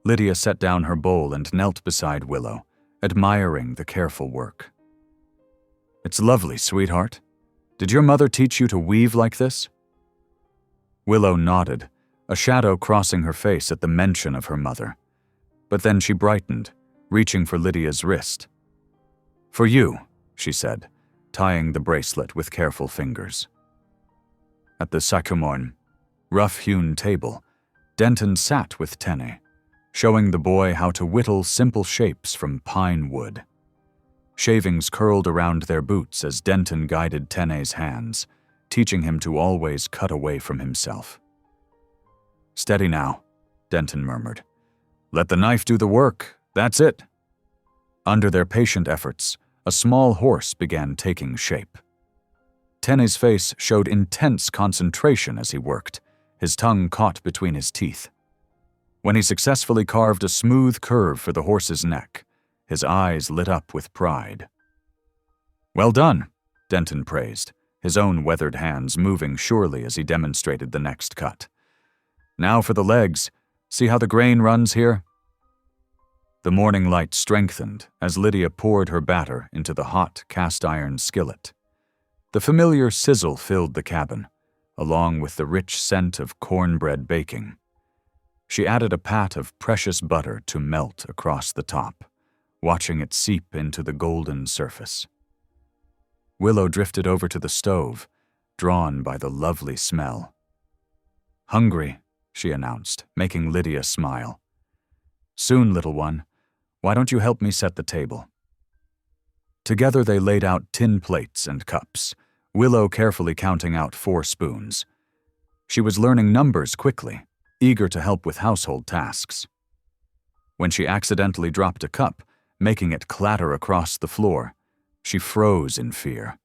Lydia set down her bowl and knelt beside Willow, admiring the careful work. "It's lovely, sweetheart. Did your mother teach you to weave like this?" Willow nodded, a shadow crossing her face at the mention of her mother. But then she brightened, reaching for Lydia's wrist. "For you," she said, tying the bracelet with careful fingers. At the sycamore, rough-hewn table, Denton sat with Tene, showing the boy how to whittle simple shapes from pine wood. Shavings curled around their boots as Denton guided Tene's hands, teaching him to always cut away from himself. "Steady now," Denton murmured. "Let the knife do the work, that's it." Under their patient efforts, a small horse began taking shape. Tene's face showed intense concentration as he worked, his tongue caught between his teeth. When he successfully carved a smooth curve for the horse's neck, his eyes lit up with pride. "Well done," Denton praised, his own weathered hands moving surely as he demonstrated the next cut. "Now for the legs. See how the grain runs here?" The morning light strengthened as Lydia poured her batter into the hot cast-iron skillet. The familiar sizzle filled the cabin, along with the rich scent of cornbread baking. She added a pat of precious butter to melt across the top, watching it seep into the golden surface. Willow drifted over to the stove, drawn by the lovely smell. "Hungry," she announced, making Lydia smile. "Soon, little one. Why don't you help me set the table?" Together they laid out tin plates and cups, Willow carefully counting out 4 spoons. She was learning numbers quickly, eager to help with household tasks. When she accidentally dropped a cup, making it clatter across the floor, she froze in fear.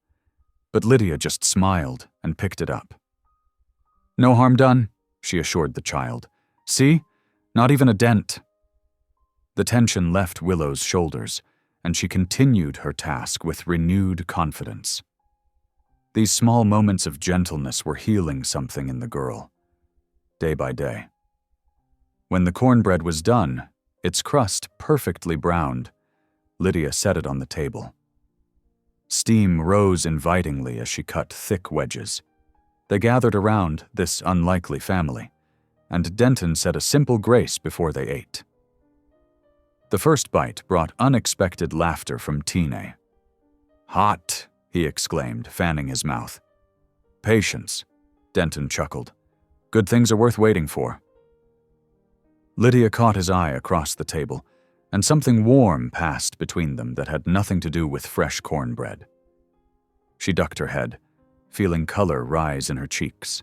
But Lydia just smiled and picked it up. "No harm done," she assured the child. "See? Not even a dent." The tension left Willow's shoulders, and she continued her task with renewed confidence. These small moments of gentleness were healing something in the girl, day by day. When the cornbread was done, its crust perfectly browned, Lydia set it on the table. Steam rose invitingly as she cut thick wedges. They gathered around this unlikely family, and Denton said a simple grace before they ate. The first bite brought unexpected laughter from Tine. "Hot," he exclaimed, fanning his mouth. Patience, Denton chuckled. Good things are worth waiting for. Lydia caught his eye across the table, and something warm passed between them that had nothing to do with fresh cornbread. She ducked her head, feeling color rise in her cheeks.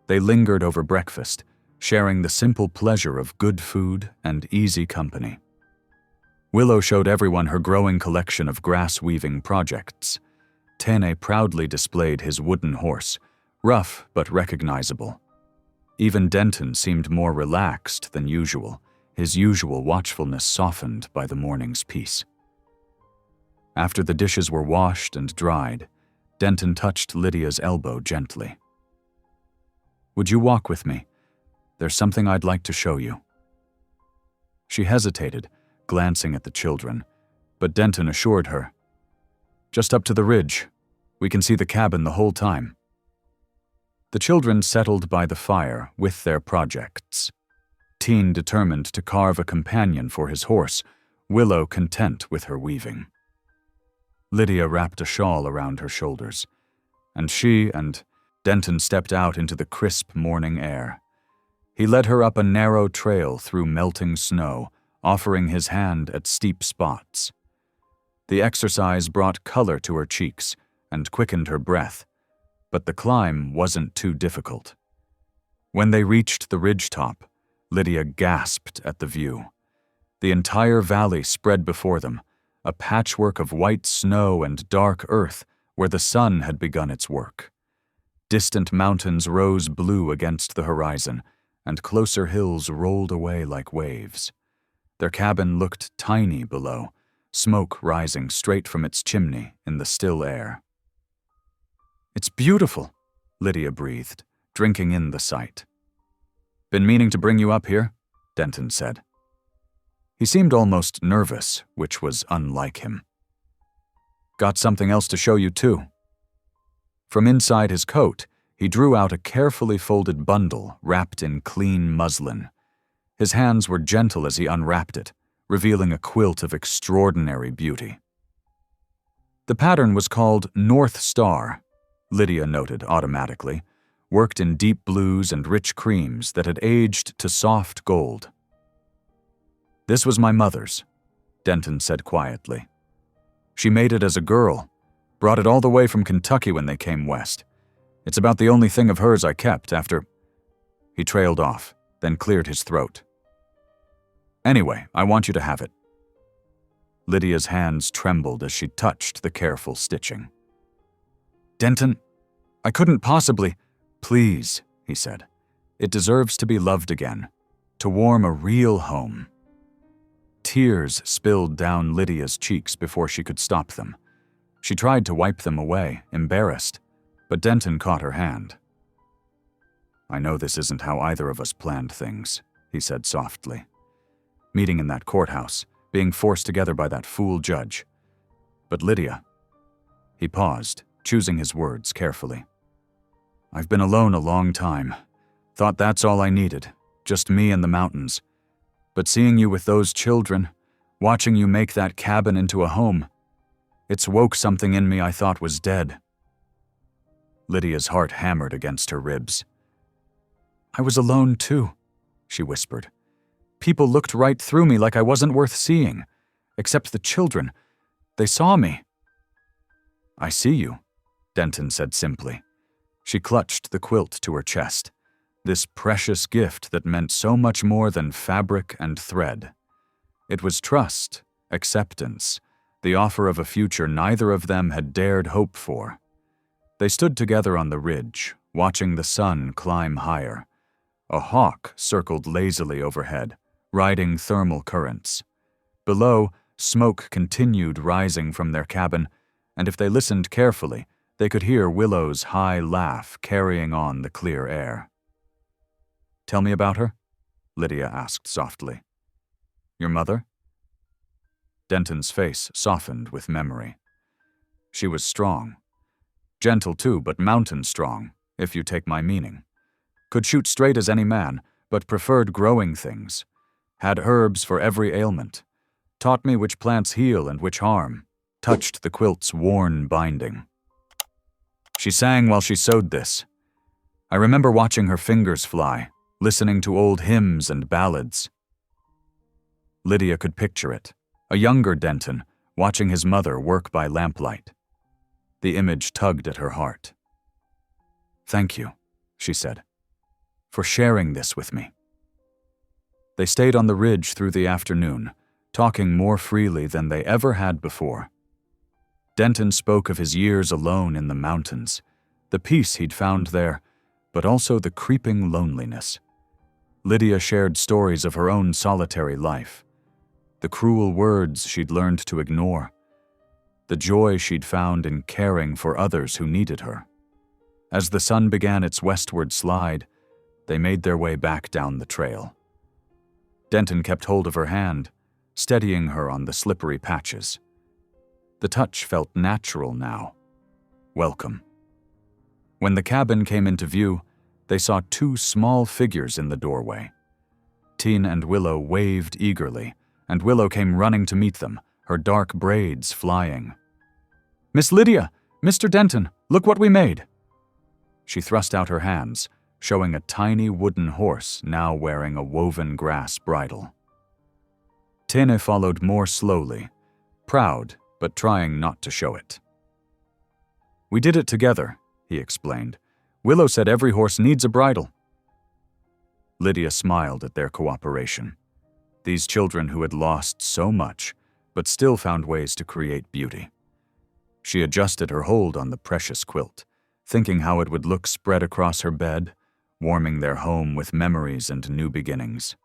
They lingered over breakfast, sharing the simple pleasure of good food and easy company. Willow showed everyone her growing collection of grass-weaving projects. Tene proudly displayed his wooden horse, rough but recognizable. Even Denton seemed more relaxed than usual, his usual watchfulness softened by the morning's peace. After the dishes were washed and dried, Denton touched Lydia's elbow gently. Would you walk with me? There's something I'd like to show you. She hesitated, glancing at the children, but Denton assured her. Just up to the ridge. We can see the cabin the whole time. The children settled by the fire with their projects. Teen determined to carve a companion for his horse, Willow content with her weaving. Lydia wrapped a shawl around her shoulders, and she and Denton stepped out into the crisp morning air. He led her up a narrow trail through melting snow, offering his hand at steep spots. The exercise brought color to her cheeks and quickened her breath, but the climb wasn't too difficult. When they reached the ridgetop, Lydia gasped at the view. The entire valley spread before them, a patchwork of white snow and dark earth where the sun had begun its work. Distant mountains rose blue against the horizon, and closer hills rolled away like waves. Their cabin looked tiny below, smoke rising straight from its chimney in the still air. It's beautiful, Lydia breathed, drinking in the sight. Been meaning to bring you up here, Denton said. He seemed almost nervous, which was unlike him. Got something else to show you, too. From inside his coat, he drew out a carefully folded bundle wrapped in clean muslin. His hands were gentle as he unwrapped it, revealing a quilt of extraordinary beauty. The pattern was called North Star, Lydia noted automatically, worked in deep blues and rich creams that had aged to soft gold. This was my mother's, Denton said quietly. She made it as a girl, brought it all the way from Kentucky when they came west. It's about the only thing of hers I kept after... He trailed off, then cleared his throat. Anyway, I want you to have it. Lydia's hands trembled as she touched the careful stitching. Denton, I couldn't possibly... Please, he said. It deserves to be loved again, to warm a real home. Tears spilled down Lydia's cheeks before she could stop them. She tried to wipe them away, embarrassed, but Denton caught her hand. I know this isn't how either of us planned things, he said softly. Meeting in that courthouse, being forced together by that fool judge. But Lydia... He paused, choosing his words carefully. I've been alone a long time. Thought that's all I needed, just me and the mountains. But seeing you with those children, watching you make that cabin into a home, it's woke something in me I thought was dead. Lydia's heart hammered against her ribs. I was alone too, she whispered. People looked right through me like I wasn't worth seeing. Except the children. They saw me. I see you, Denton said simply. She clutched the quilt to her chest, this precious gift that meant so much more than fabric and thread. It was trust, acceptance, the offer of a future neither of them had dared hope for. They stood together on the ridge, watching the sun climb higher. A hawk circled lazily overhead, riding thermal currents. Below, smoke continued rising from their cabin, and if they listened carefully, they could hear Willow's high laugh carrying on the clear air. Tell me about her? Lydia asked softly. Your mother? Denton's face softened with memory. She was strong. Gentle too, but mountain strong, if you take my meaning. Could shoot straight as any man, but preferred growing things. Had herbs for every ailment. Taught me which plants heal and which harm. Touched the quilt's worn binding. She sang while she sewed this. I remember watching her fingers fly, listening to old hymns and ballads. Lydia could picture it, a younger Denton, watching his mother work by lamplight. The image tugged at her heart. "Thank you," she said, "for sharing this with me." They stayed on the ridge through the afternoon, talking more freely than they ever had before. Denton spoke of his years alone in the mountains, the peace he'd found there, but also the creeping loneliness. Lydia shared stories of her own solitary life, the cruel words she'd learned to ignore, the joy she'd found in caring for others who needed her. As the sun began its westward slide, they made their way back down the trail. Denton kept hold of her hand, steadying her on the slippery patches. The touch felt natural now. Welcome. When the cabin came into view, they saw two small figures in the doorway. Tin and Willow waved eagerly, and Willow came running to meet them, her dark braids flying. "Miss Lydia! Mr. Denton, look what we made!" She thrust out her hands, showing a tiny wooden horse now wearing a woven grass bridle. Tine followed more slowly, proud but trying not to show it. "We did it together," he explained. "Willow said every horse needs a bridle." Lydia smiled at their cooperation. These children who had lost so much, but still found ways to create beauty. She adjusted her hold on the precious quilt, thinking how it would look spread across her bed, warming their home with memories and new beginnings.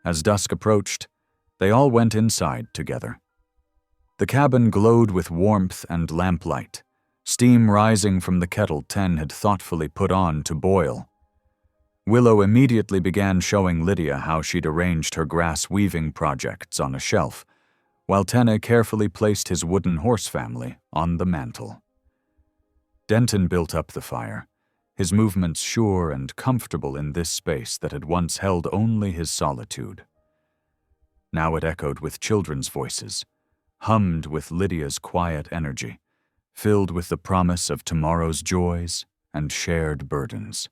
As dusk approached, they all went inside together. The cabin glowed with warmth and lamplight, steam rising from the kettle Ten had thoughtfully put on to boil. Willow immediately began showing Lydia how she'd arranged her grass weaving projects on a shelf, while Tene carefully placed his wooden horse family on the mantel. Denton built up the fire, his movements sure and comfortable in this space that had once held only his solitude. Now it echoed with children's voices, hummed with Lydia's quiet energy, filled with the promise of tomorrow's joys and shared burdens.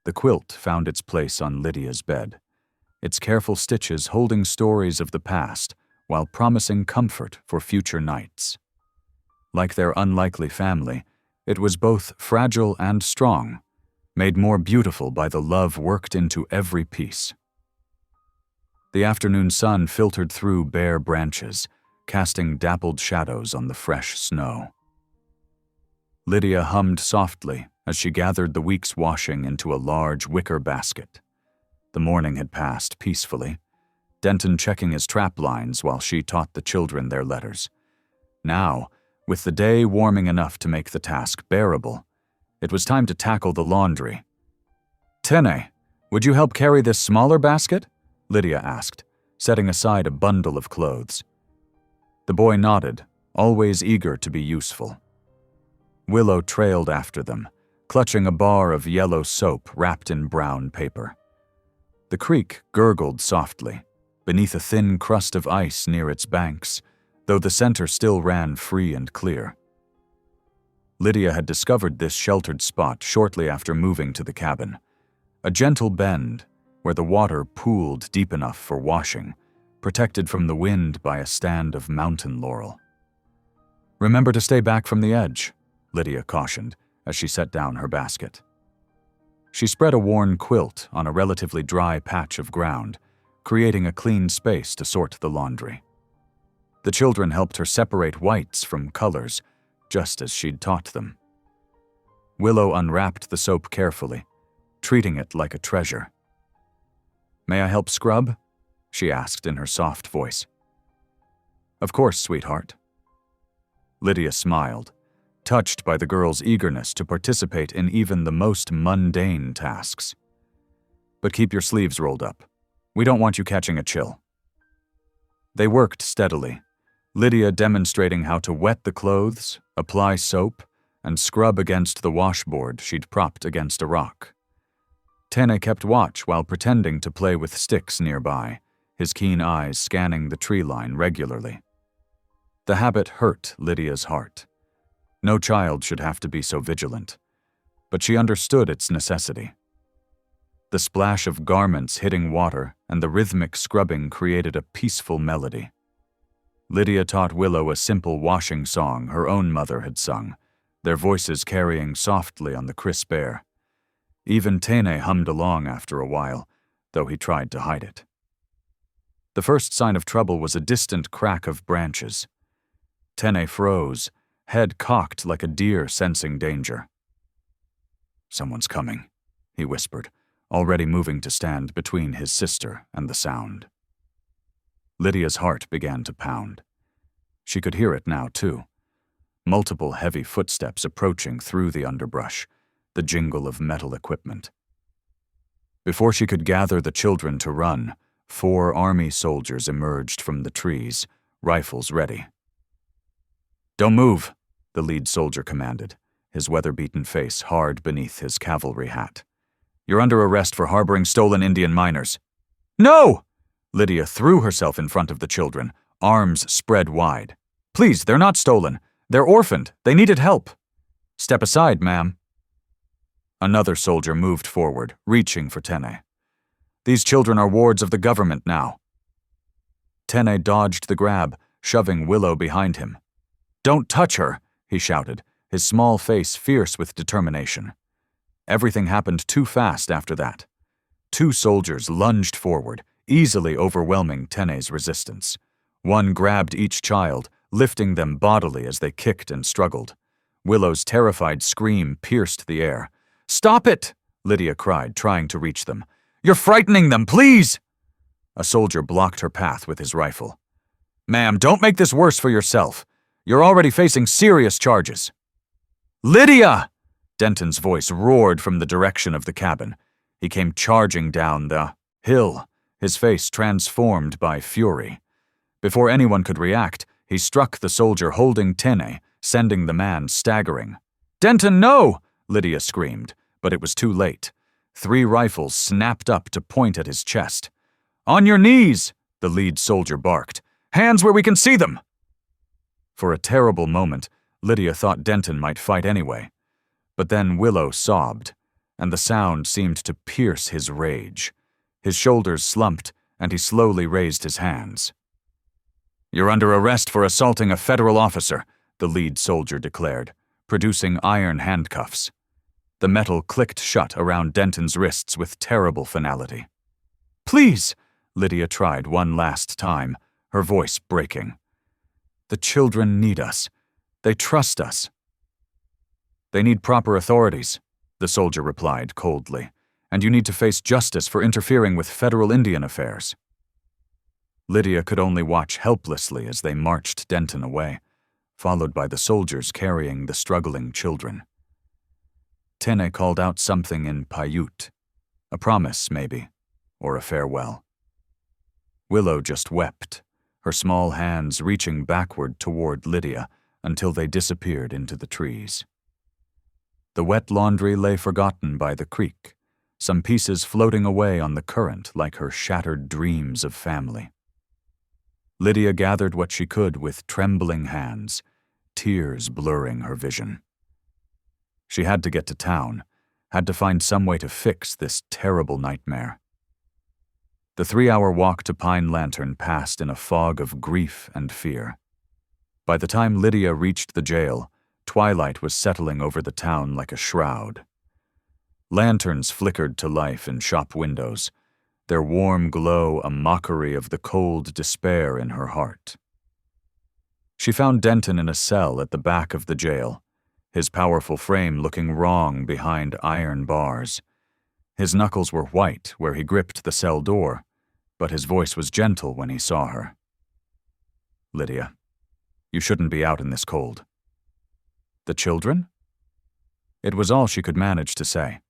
The quilt found its place on Lydia's bed, its careful stitches holding stories of the past while promising comfort for future nights. Like their unlikely family, it was both fragile and strong, made more beautiful by the love worked into every piece. The afternoon sun filtered through bare branches, casting dappled shadows on the fresh snow. Lydia hummed softly as she gathered the week's washing into a large wicker basket. The morning had passed peacefully, Denton checking his trap lines while she taught the children their letters. Now, with the day warming enough to make the task bearable, it was time to tackle the laundry. "Tene, would you help carry this smaller basket?" Lydia asked, setting aside a bundle of clothes. The boy nodded, always eager to be useful. Willow trailed after them, clutching a bar of yellow soap wrapped in brown paper. The creek gurgled softly, beneath a thin crust of ice near its banks, though the center still ran free and clear. Lydia had discovered this sheltered spot shortly after moving to the cabin, a gentle bend where the water pooled deep enough for washing, protected from the wind by a stand of mountain laurel. "Remember to stay back from the edge," Lydia cautioned as she set down her basket. She spread a worn quilt on a relatively dry patch of ground, creating a clean space to sort the laundry. The children helped her separate whites from colors, just as she'd taught them. Willow unwrapped the soap carefully, treating it like a treasure. "May I help scrub?" she asked in her soft voice. "Of course, sweetheart." Lydia smiled, touched by the girl's eagerness to participate in even the most mundane tasks. "But keep your sleeves rolled up. We don't want you catching a chill." They worked steadily, Lydia demonstrating how to wet the clothes, apply soap, and scrub against the washboard she'd propped against a rock. Tene kept watch while pretending to play with sticks nearby, his keen eyes scanning the tree line regularly. The habit hurt Lydia's heart. No child should have to be so vigilant, but she understood its necessity. The splash of garments hitting water and the rhythmic scrubbing created a peaceful melody. Lydia taught Willow a simple washing song her own mother had sung, their voices carrying softly on the crisp air. Even Tene hummed along after a while, though he tried to hide it. The first sign of trouble was a distant crack of branches. Tene froze, head cocked like a deer sensing danger. "Someone's coming," he whispered, already moving to stand between his sister and the sound. Lydia's heart began to pound. She could hear it now, too. Multiple heavy footsteps approaching through the underbrush, the jingle of metal equipment. Before she could gather the children to run, 4 army soldiers emerged from the trees, rifles ready. "Don't move," the lead soldier commanded, his weather-beaten face hard beneath his cavalry hat. "You're under arrest for harboring stolen Indian miners." "No!" Lydia threw herself in front of the children, arms spread wide. "Please, they're not stolen. They're orphaned. They needed help." "Step aside, ma'am." Another soldier moved forward, reaching for Tene. "These children are wards of the government now." Tene dodged the grab, shoving Willow behind him. "Don't touch her," he shouted, his small face fierce with determination. Everything happened too fast after that. 2 soldiers lunged forward, easily overwhelming Tene's resistance. One grabbed each child, lifting them bodily as they kicked and struggled. Willow's terrified scream pierced the air. "Stop it!" Lydia cried, trying to reach them. "You're frightening them, please!" A soldier blocked her path with his rifle. "Ma'am, don't make this worse for yourself. You're already facing serious charges." "Lydia!" Denton's voice roared from the direction of the cabin. He came charging down the hill, his face transformed by fury. Before anyone could react, he struck the soldier holding Tene, sending the man staggering. "Denton, no!" Lydia screamed, but it was too late. 3 rifles snapped up to point at his chest. "On your knees!" the lead soldier barked. "Hands where we can see them!" For a terrible moment, Lydia thought Denton might fight anyway. But then Willow sobbed, and the sound seemed to pierce his rage. His shoulders slumped, and he slowly raised his hands. "You're under arrest for assaulting a federal officer," the lead soldier declared, producing iron handcuffs. The metal clicked shut around Denton's wrists with terrible finality. "Please," Lydia tried one last time, her voice breaking. "The children need us. They trust us." "They need proper authorities," the soldier replied coldly, "and you need to face justice for interfering with federal Indian affairs." Lydia could only watch helplessly as they marched Denton away, followed by the soldiers carrying the struggling children. Tene called out something in Paiute, a promise, maybe, or a farewell. Willow just wept, her small hands reaching backward toward Lydia until they disappeared into the trees. The wet laundry lay forgotten by the creek, some pieces floating away on the current like her shattered dreams of family. Lydia gathered what she could with trembling hands, tears blurring her vision. She had to get to town, had to find some way to fix this terrible nightmare. The 3-hour walk to Pine Lantern passed in a fog of grief and fear. By the time Lydia reached the jail, twilight was settling over the town like a shroud. Lanterns flickered to life in shop windows, their warm glow a mockery of the cold despair in her heart. She found Denton in a cell at the back of the jail, his powerful frame looking wrong behind iron bars. His knuckles were white where he gripped the cell door, but his voice was gentle when he saw her. "Lydia, you shouldn't be out in this cold." "The children?" It was all she could manage to say.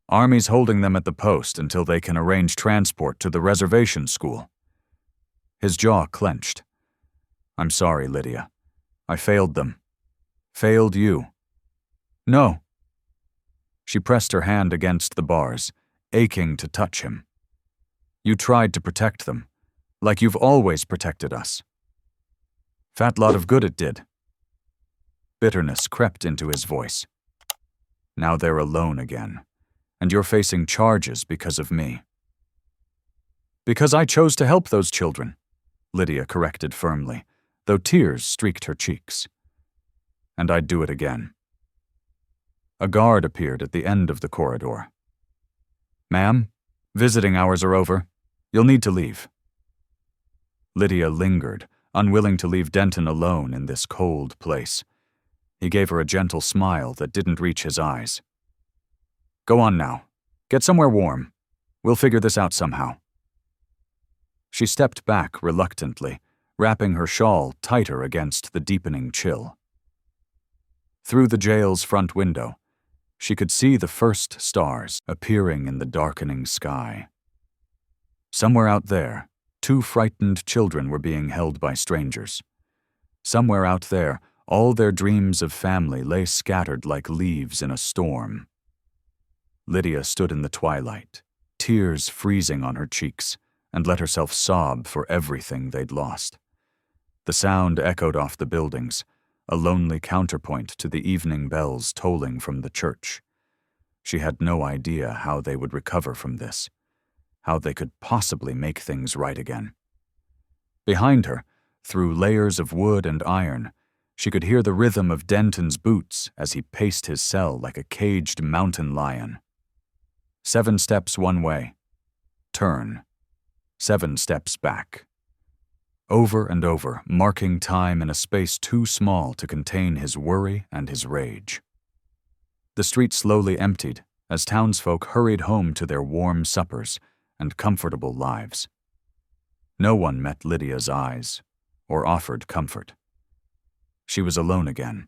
"Army's holding them at the post until they can arrange transport to the reservation school." His jaw clenched. "I'm sorry, Lydia. I failed them. Failed you." "No." She pressed her hand against the bars, aching to touch him. "You tried to protect them, like you've always protected us." "Fat lot of good it did." Bitterness crept into his voice. Now they're alone again, and you're facing charges because of me. Because I chose to help those children, Lydia corrected firmly, though tears streaked her cheeks. And I'd do it again. A guard appeared at the end of the corridor. Ma'am, visiting hours are over. You'll need to leave. Lydia lingered, unwilling to leave Denton alone in this cold place. He gave her a gentle smile that didn't reach his eyes. Go on now. Get somewhere warm. We'll figure this out somehow. She stepped back reluctantly, wrapping her shawl tighter against the deepening chill. Through the jail's front window, she could see the first stars appearing in the darkening sky. Somewhere out there, 2 frightened children were being held by strangers. Somewhere out there, all their dreams of family lay scattered like leaves in a storm. Lydia stood in the twilight, tears freezing on her cheeks, and let herself sob for everything they'd lost. The sound echoed off the buildings, a lonely counterpoint to the evening bells tolling from the church. She had no idea how they would recover from this, how they could possibly make things right again. Behind her, through layers of wood and iron, she could hear the rhythm of Denton's boots as he paced his cell like a caged mountain lion. 7 steps one way. Turn. 7 steps back. Over and over, marking time in a space too small to contain his worry and his rage. The street slowly emptied as townsfolk hurried home to their warm suppers and comfortable lives. No one met Lydia's eyes or offered comfort. She was alone again,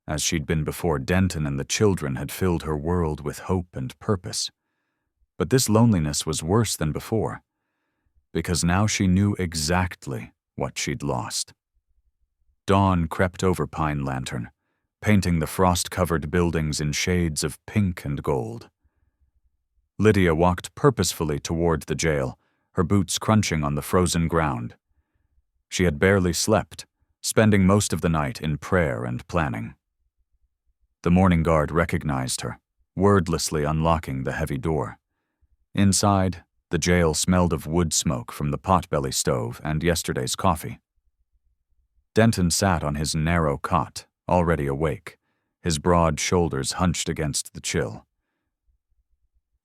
as she'd been before Denton and the children had filled her world with hope and purpose. But this loneliness was worse than before, because now she knew exactly what she'd lost. Dawn crept over Pine Lantern, painting the frost-covered buildings in shades of pink and gold. Lydia walked purposefully toward the jail, her boots crunching on the frozen ground. She had barely slept, spending most of the night in prayer and planning. The morning guard recognized her, wordlessly unlocking the heavy door. Inside, the jail smelled of wood smoke from the potbelly stove and yesterday's coffee. Denton sat on his narrow cot, already awake, his broad shoulders hunched against the chill.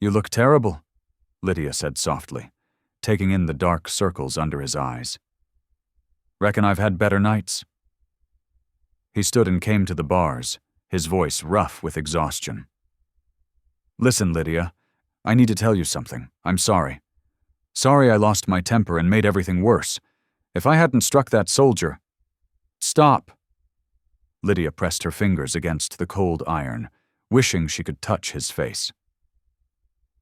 You look terrible, Lydia said softly, taking in the dark circles under his eyes. Reckon I've had better nights. He stood and came to the bars, his voice rough with exhaustion. Listen, Lydia, I need to tell you something. I'm sorry. Sorry I lost my temper and made everything worse. If I hadn't struck that soldier... Stop! Lydia pressed her fingers against the cold iron, wishing she could touch his face.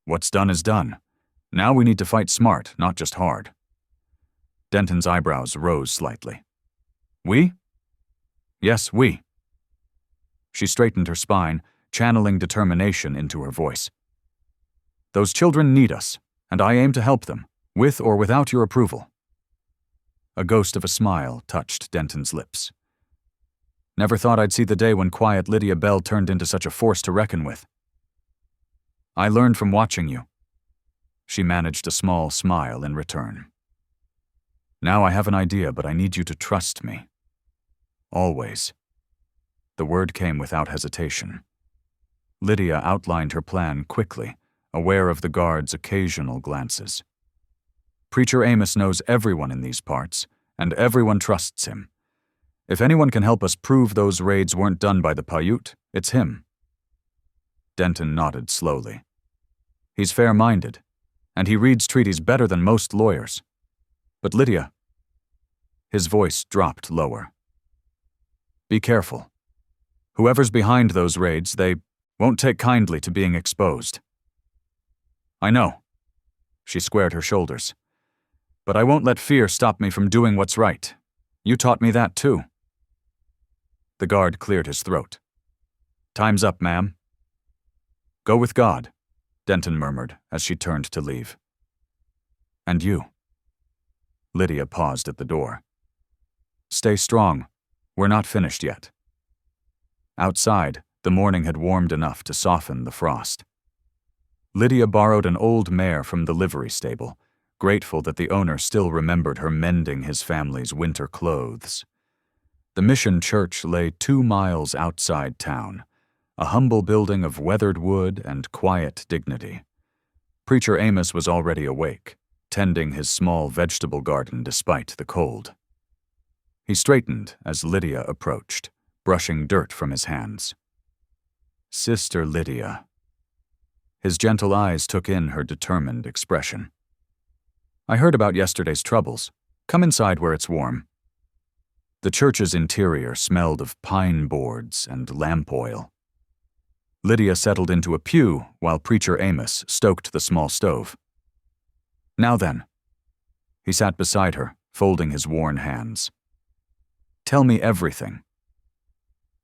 What's done is done. Now we need to fight smart, not just hard. Denton's eyebrows rose slightly. We? Yes, we. She straightened her spine, channeling determination into her voice. Those children need us, and I aim to help them, with or without your approval. A ghost of a smile touched Denton's lips. Never thought I'd see the day when quiet Lydia Bell turned into such a force to reckon with. I learned from watching you. She managed a small smile in return. Now I have an idea, but I need you to trust me. Always. The word came without hesitation. Lydia outlined her plan quickly, aware of the guard's occasional glances. Preacher Amos knows everyone in these parts, and everyone trusts him. If anyone can help us prove those raids weren't done by the Paiute, it's him. Denton nodded slowly. He's fair-minded, and he reads treaties better than most lawyers. But Lydia... His voice dropped lower. Be careful. Whoever's behind those raids, they won't take kindly to being exposed. I know. She squared her shoulders. But I won't let fear stop me from doing what's right. You taught me that too. The guard cleared his throat. Time's up, ma'am. Go with God, Denton murmured as she turned to leave. And you. Lydia paused at the door. Stay strong. We're not finished yet. Outside, the morning had warmed enough to soften the frost. Lydia borrowed an old mare from the livery stable, grateful that the owner still remembered her mending his family's winter clothes. The mission church lay 2 miles outside town, a humble building of weathered wood and quiet dignity. Preacher Amos was already awake, tending his small vegetable garden despite the cold. He straightened as Lydia approached, brushing dirt from his hands. "Sister Lydia." His gentle eyes took in her determined expression. "I heard about yesterday's troubles. Come inside where it's warm." The church's interior smelled of pine boards and lamp oil. Lydia settled into a pew while Preacher Amos stoked the small stove. "Now then." He sat beside her, folding his worn hands. "Tell me everything."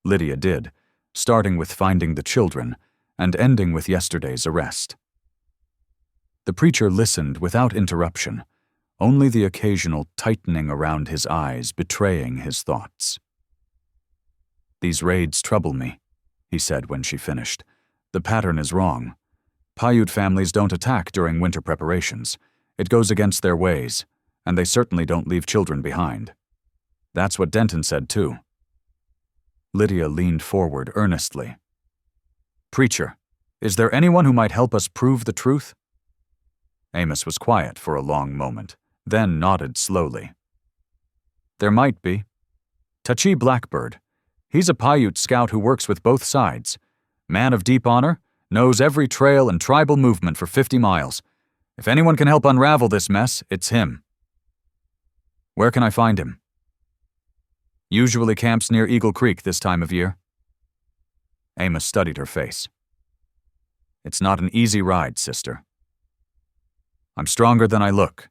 Lydia did, starting with finding the children and ending with yesterday's arrest. The preacher listened without interruption, only the occasional tightening around his eyes betraying his thoughts. "These raids trouble me," he said when she finished. "The pattern is wrong. Paiute families don't attack during winter preparations. It goes against their ways, and they certainly don't leave children behind. That's what Denton said too." Lydia leaned forward earnestly. "Preacher, is there anyone who might help us prove the truth?" Amos was quiet for a long moment, then nodded slowly. "There might be. Tachi Blackbird. He's a Paiute scout who works with both sides. Man of deep honor, knows every trail and tribal movement for 50 miles. If anyone can help unravel this mess, it's him." "Where can I find him?" "Usually camps near Eagle Creek this time of year." Amos studied her face. "It's not an easy ride, sister." "I'm stronger than I look."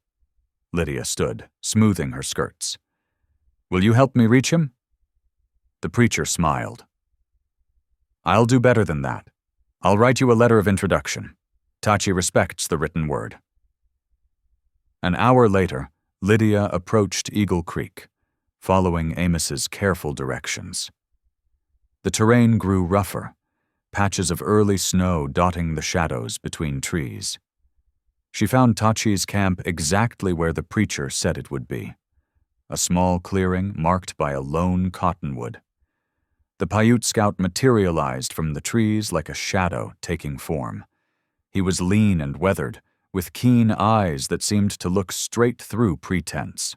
Lydia stood, smoothing her skirts. "Will you help me reach him?" The preacher smiled. "I'll do better than that. I'll write you a letter of introduction. Tachi respects the written word." An hour later, Lydia approached Eagle Creek, following Amos's careful directions. The terrain grew rougher, patches of early snow dotting the shadows between trees. She found Tachi's camp exactly where the preacher said it would be, a small clearing marked by a lone cottonwood. The Paiute scout materialized from the trees like a shadow taking form. He was lean and weathered, with keen eyes that seemed to look straight through pretense.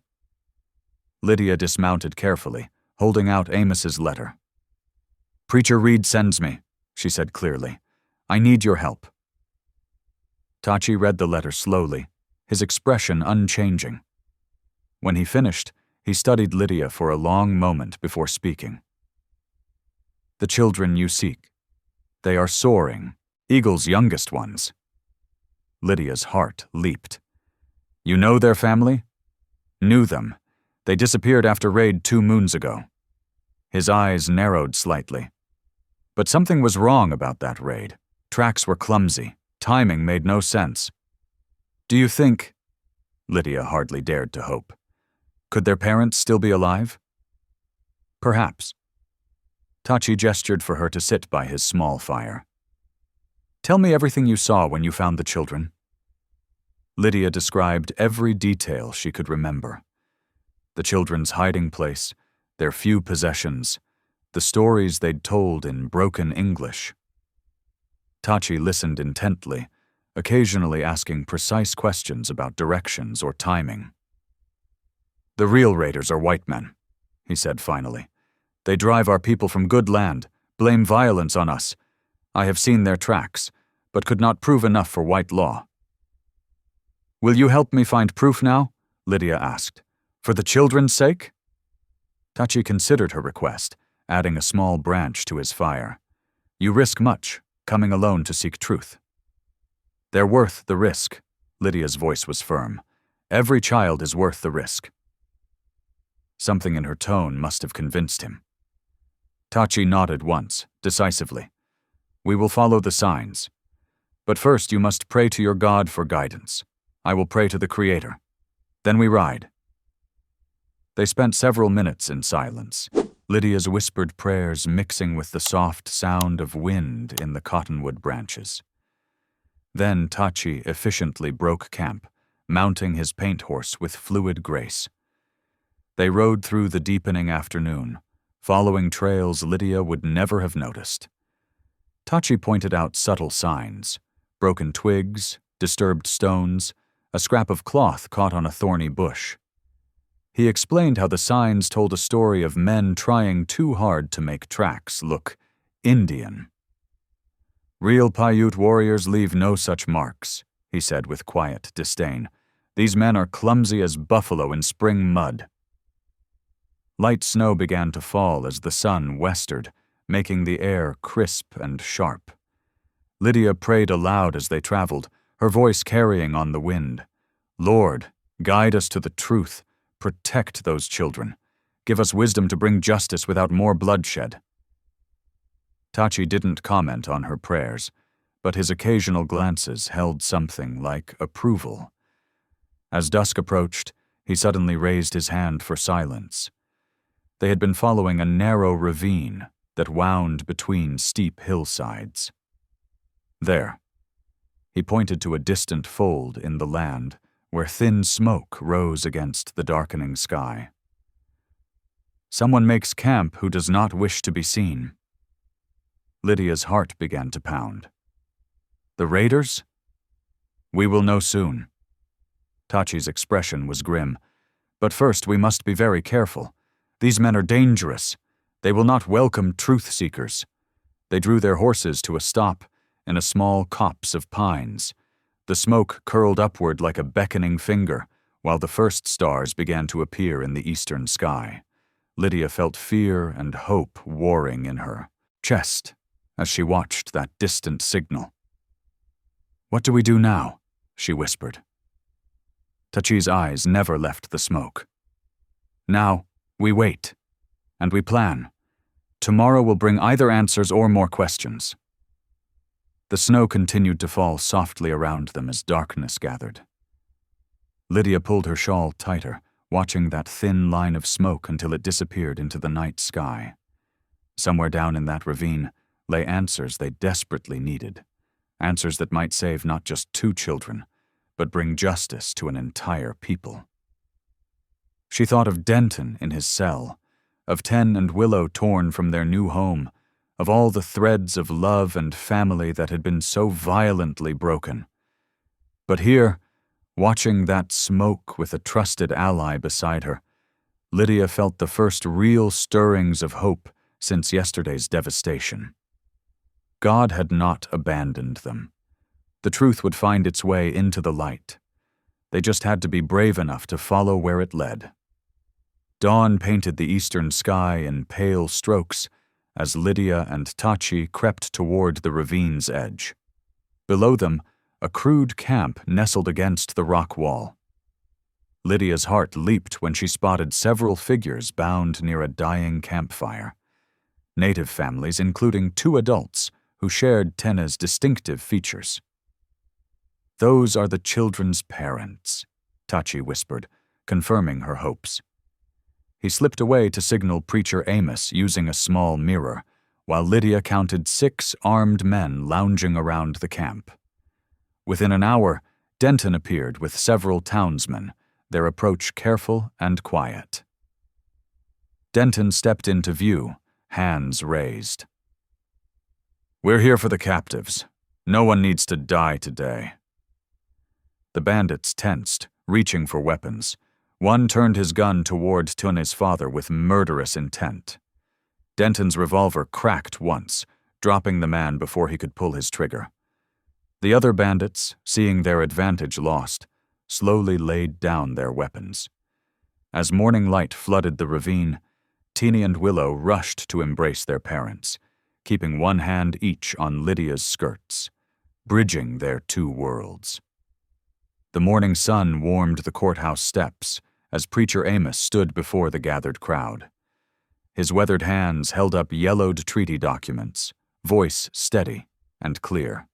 Lydia dismounted carefully, holding out Amos's letter. "Preacher Reed sends me," she said clearly. "I need your help." Tachi read the letter slowly, his expression unchanging. When he finished, he studied Lydia for a long moment before speaking. "The children you seek. They are soaring, Eagle's youngest ones." Lydia's heart leaped. "You know their family?" "Knew them. They disappeared after raid 2 moons ago." His eyes narrowed slightly. But something was wrong about that raid. Tracks were clumsy. Timing made no sense. "Do you think—" Lydia hardly dared to hope. "Could their parents still be alive?" "Perhaps." Tachi gestured for her to sit by his small fire. "Tell me everything you saw when you found the children." Lydia described every detail she could remember. The children's hiding place, their few possessions, the stories they'd told in broken English. Tachi listened intently, occasionally asking precise questions about directions or timing. "The real raiders are white men," he said finally. "They drive our people from good land, blame violence on us. I have seen their tracks, but could not prove enough for white law." "Will you help me find proof now?" Lydia asked. "For the children's sake?" Tachi considered her request, adding a small branch to his fire. "You risk much, coming alone to seek truth." "They're worth the risk," Lydia's voice was firm. "Every child is worth the risk." Something in her tone must have convinced him. Tachi nodded once, decisively. "We will follow the signs. But first you must pray to your God for guidance. I will pray to the Creator. Then we ride." They spent several minutes in silence, Lydia's whispered prayers mixing with the soft sound of wind in the cottonwood branches. Then Tachi efficiently broke camp, mounting his paint horse with fluid grace. They rode through the deepening afternoon, following trails Lydia would never have noticed. Tachi pointed out subtle signs: broken twigs, disturbed stones, a scrap of cloth caught on a thorny bush. He explained how the signs told a story of men trying too hard to make tracks look Indian. "Real Paiute warriors leave no such marks," he said with quiet disdain. "These men are clumsy as buffalo in spring mud." Light snow began to fall as the sun westered, making the air crisp and sharp. Lydia prayed aloud as they traveled, her voice carrying on the wind. "Lord, guide us to the truth. Protect those children. Give us wisdom to bring justice without more bloodshed." Tachi didn't comment on her prayers, but his occasional glances held something like approval. As dusk approached, he suddenly raised his hand for silence. They had been following a narrow ravine that wound between steep hillsides. There. He pointed to a distant fold in the land where thin smoke rose against the darkening sky. "Someone makes camp who does not wish to be seen." Lydia's heart began to pound. "The raiders? We will know soon." Tachi's expression was grim. "But first we must be very careful. These men are dangerous. They will not welcome truth-seekers." They drew their horses to a stop in a small copse of pines. The smoke curled upward like a beckoning finger, while the first stars began to appear in the eastern sky. Lydia felt fear and hope warring in her chest as she watched that distant signal. "What do we do now?" she whispered. Tachi's eyes never left the smoke. "Now, we wait, and we plan. Tomorrow will bring either answers or more questions." The snow continued to fall softly around them as darkness gathered. Lydia pulled her shawl tighter, watching that thin line of smoke until it disappeared into the night sky. Somewhere down in that ravine lay answers they desperately needed, answers that might save not just 2 children, but bring justice to an entire people. She thought of Denton in his cell, of Ten and Willow torn from their new home, of all the threads of love and family that had been so violently broken. But here, watching that smoke with a trusted ally beside her, Lydia felt the first real stirrings of hope since yesterday's devastation. God had not abandoned them. The truth would find its way into the light. They just had to be brave enough to follow where it led. Dawn painted the eastern sky in pale strokes as Lydia and Tachi crept toward the ravine's edge. Below them, a crude camp nestled against the rock wall. Lydia's heart leaped when she spotted several figures bound near a dying campfire. Native families, including 2 adults, who shared Tena's distinctive features. "Those are the children's parents," Tachi whispered, confirming her hopes. He slipped away to signal Preacher Amos using a small mirror, while Lydia counted 6 armed men lounging around the camp. Within an hour, Denton appeared with several townsmen, their approach careful and quiet. Denton stepped into view, hands raised. "We're here for the captives. No one needs to die today." The bandits tensed, reaching for weapons. One turned his gun toward Tune's father with murderous intent. Denton's revolver cracked once, dropping the man before he could pull his trigger. The other bandits, seeing their advantage lost, slowly laid down their weapons. As morning light flooded the ravine, Teeny and Willow rushed to embrace their parents, keeping one hand each on Lydia's skirts, bridging their 2 worlds. The morning sun warmed the courthouse steps as Preacher Amos stood before the gathered crowd. His weathered hands held up yellowed treaty documents, voice steady and clear.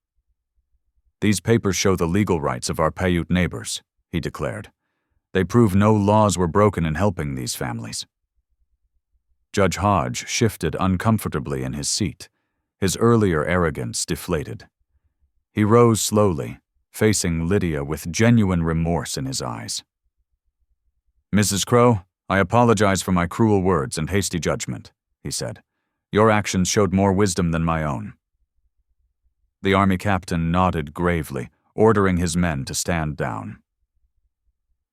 "These papers show the legal rights of our Paiute neighbors," he declared. "They prove no laws were broken in helping these families." Judge Hodge shifted uncomfortably in his seat, his earlier arrogance deflated. He rose slowly, facing Lydia with genuine remorse in his eyes. "Mrs. Crowe, I apologize for my cruel words and hasty judgment," he said. "Your actions showed more wisdom than my own." The army captain nodded gravely, ordering his men to stand down.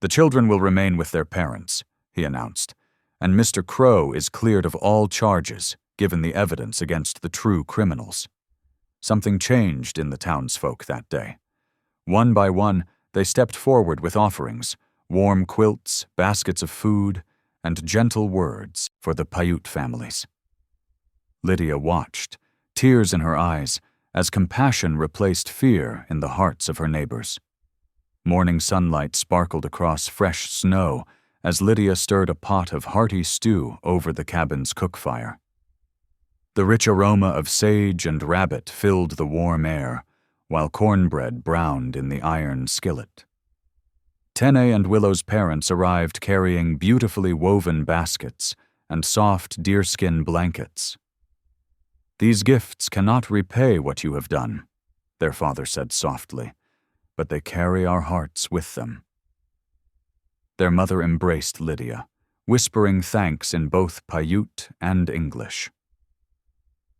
"The children will remain with their parents," he announced, "and Mr. Crowe is cleared of all charges, given the evidence against the true criminals." Something changed in the townsfolk that day. One by one, they stepped forward with offerings, warm quilts, baskets of food, and gentle words for the Paiute families. Lydia watched, tears in her eyes, as compassion replaced fear in the hearts of her neighbors. Morning sunlight sparkled across fresh snow as Lydia stirred a pot of hearty stew over the cabin's cook fire. The rich aroma of sage and rabbit filled the warm air, while cornbread browned in the iron skillet. Tene and Willow's parents arrived carrying beautifully woven baskets and soft deerskin blankets. "These gifts cannot repay what you have done," their father said softly, "but they carry our hearts with them." Their mother embraced Lydia, whispering thanks in both Paiute and English.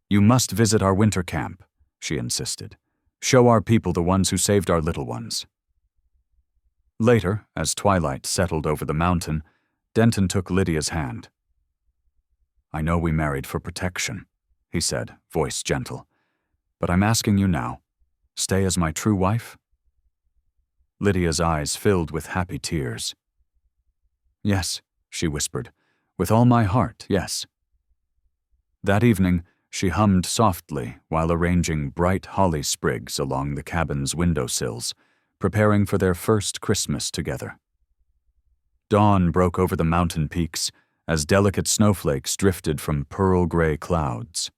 "You must visit our winter camp," she insisted. "Show our people the ones who saved our little ones." Later, as twilight settled over the mountain, Denton took Lydia's hand. "I know we married for protection," he said, voice gentle, "but I'm asking you now, stay as my true wife?" Lydia's eyes filled with happy tears. "Yes," she whispered, "with all my heart, yes." That evening, she hummed softly while arranging bright holly sprigs along the cabin's windowsills, preparing for their first Christmas together. Dawn broke over the mountain peaks as delicate snowflakes drifted from pearl-gray clouds.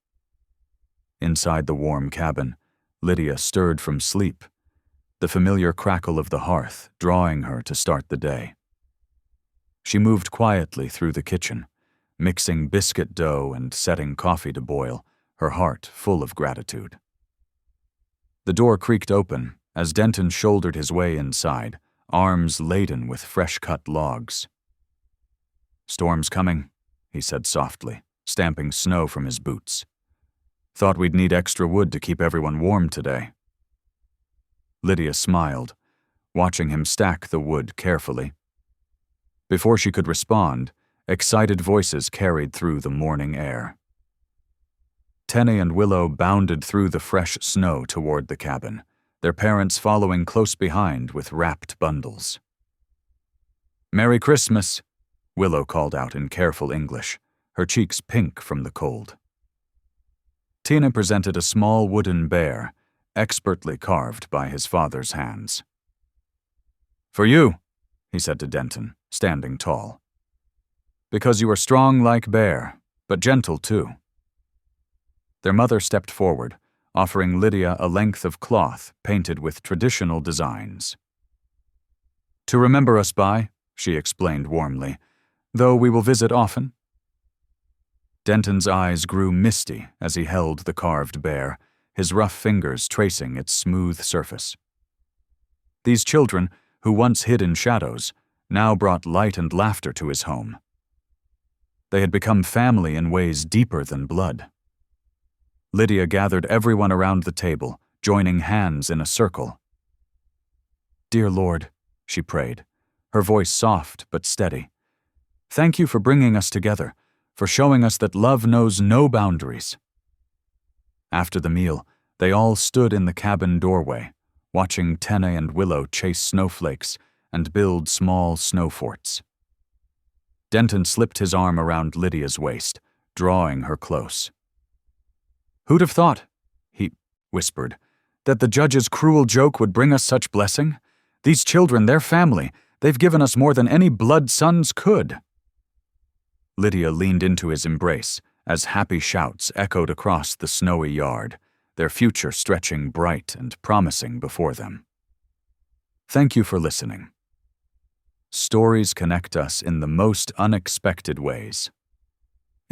Inside the warm cabin, Lydia stirred from sleep, the familiar crackle of the hearth drawing her to start the day. She moved quietly through the kitchen, mixing biscuit dough and setting coffee to boil, her heart full of gratitude. The door creaked open as Denton shouldered his way inside, arms laden with fresh-cut logs. "Storm's coming," he said softly, stamping snow from his boots. "Thought we'd need extra wood to keep everyone warm today." Lydia smiled, watching him stack the wood carefully. Before she could respond, excited voices carried through the morning air. Tene and Willow bounded through the fresh snow toward the cabin, their parents following close behind with wrapped bundles. "Merry Christmas," Willow called out in careful English, her cheeks pink from the cold. Tina presented a small wooden bear, expertly carved by his father's hands. "For you," he said to Denton, standing tall. "Because you are strong like bear, but gentle too." Their mother stepped forward, offering Lydia a length of cloth painted with traditional designs. "To remember us by," she explained warmly, "though we will visit often." Denton's eyes grew misty as he held the carved bear, his rough fingers tracing its smooth surface. These children, who once hid in shadows, now brought light and laughter to his home. They had become family in ways deeper than blood. Lydia gathered everyone around the table, joining hands in a circle. "Dear Lord," she prayed, her voice soft but steady, "thank you for bringing us together, for showing us that love knows no boundaries." After the meal, they all stood in the cabin doorway, watching Tene and Willow chase snowflakes and build small snow forts. Denton slipped his arm around Lydia's waist, drawing her close. "Who'd have thought," he whispered, "that the judge's cruel joke would bring us such blessing? These children, their family, they've given us more than any blood sons could." Lydia leaned into his embrace as happy shouts echoed across the snowy yard, their future stretching bright and promising before them. Thank you for listening. Stories connect us in the most unexpected ways.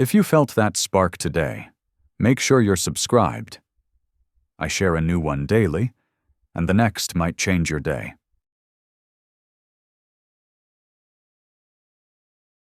If you felt that spark today, make sure you're subscribed. I share a new one daily, and the next might change your day.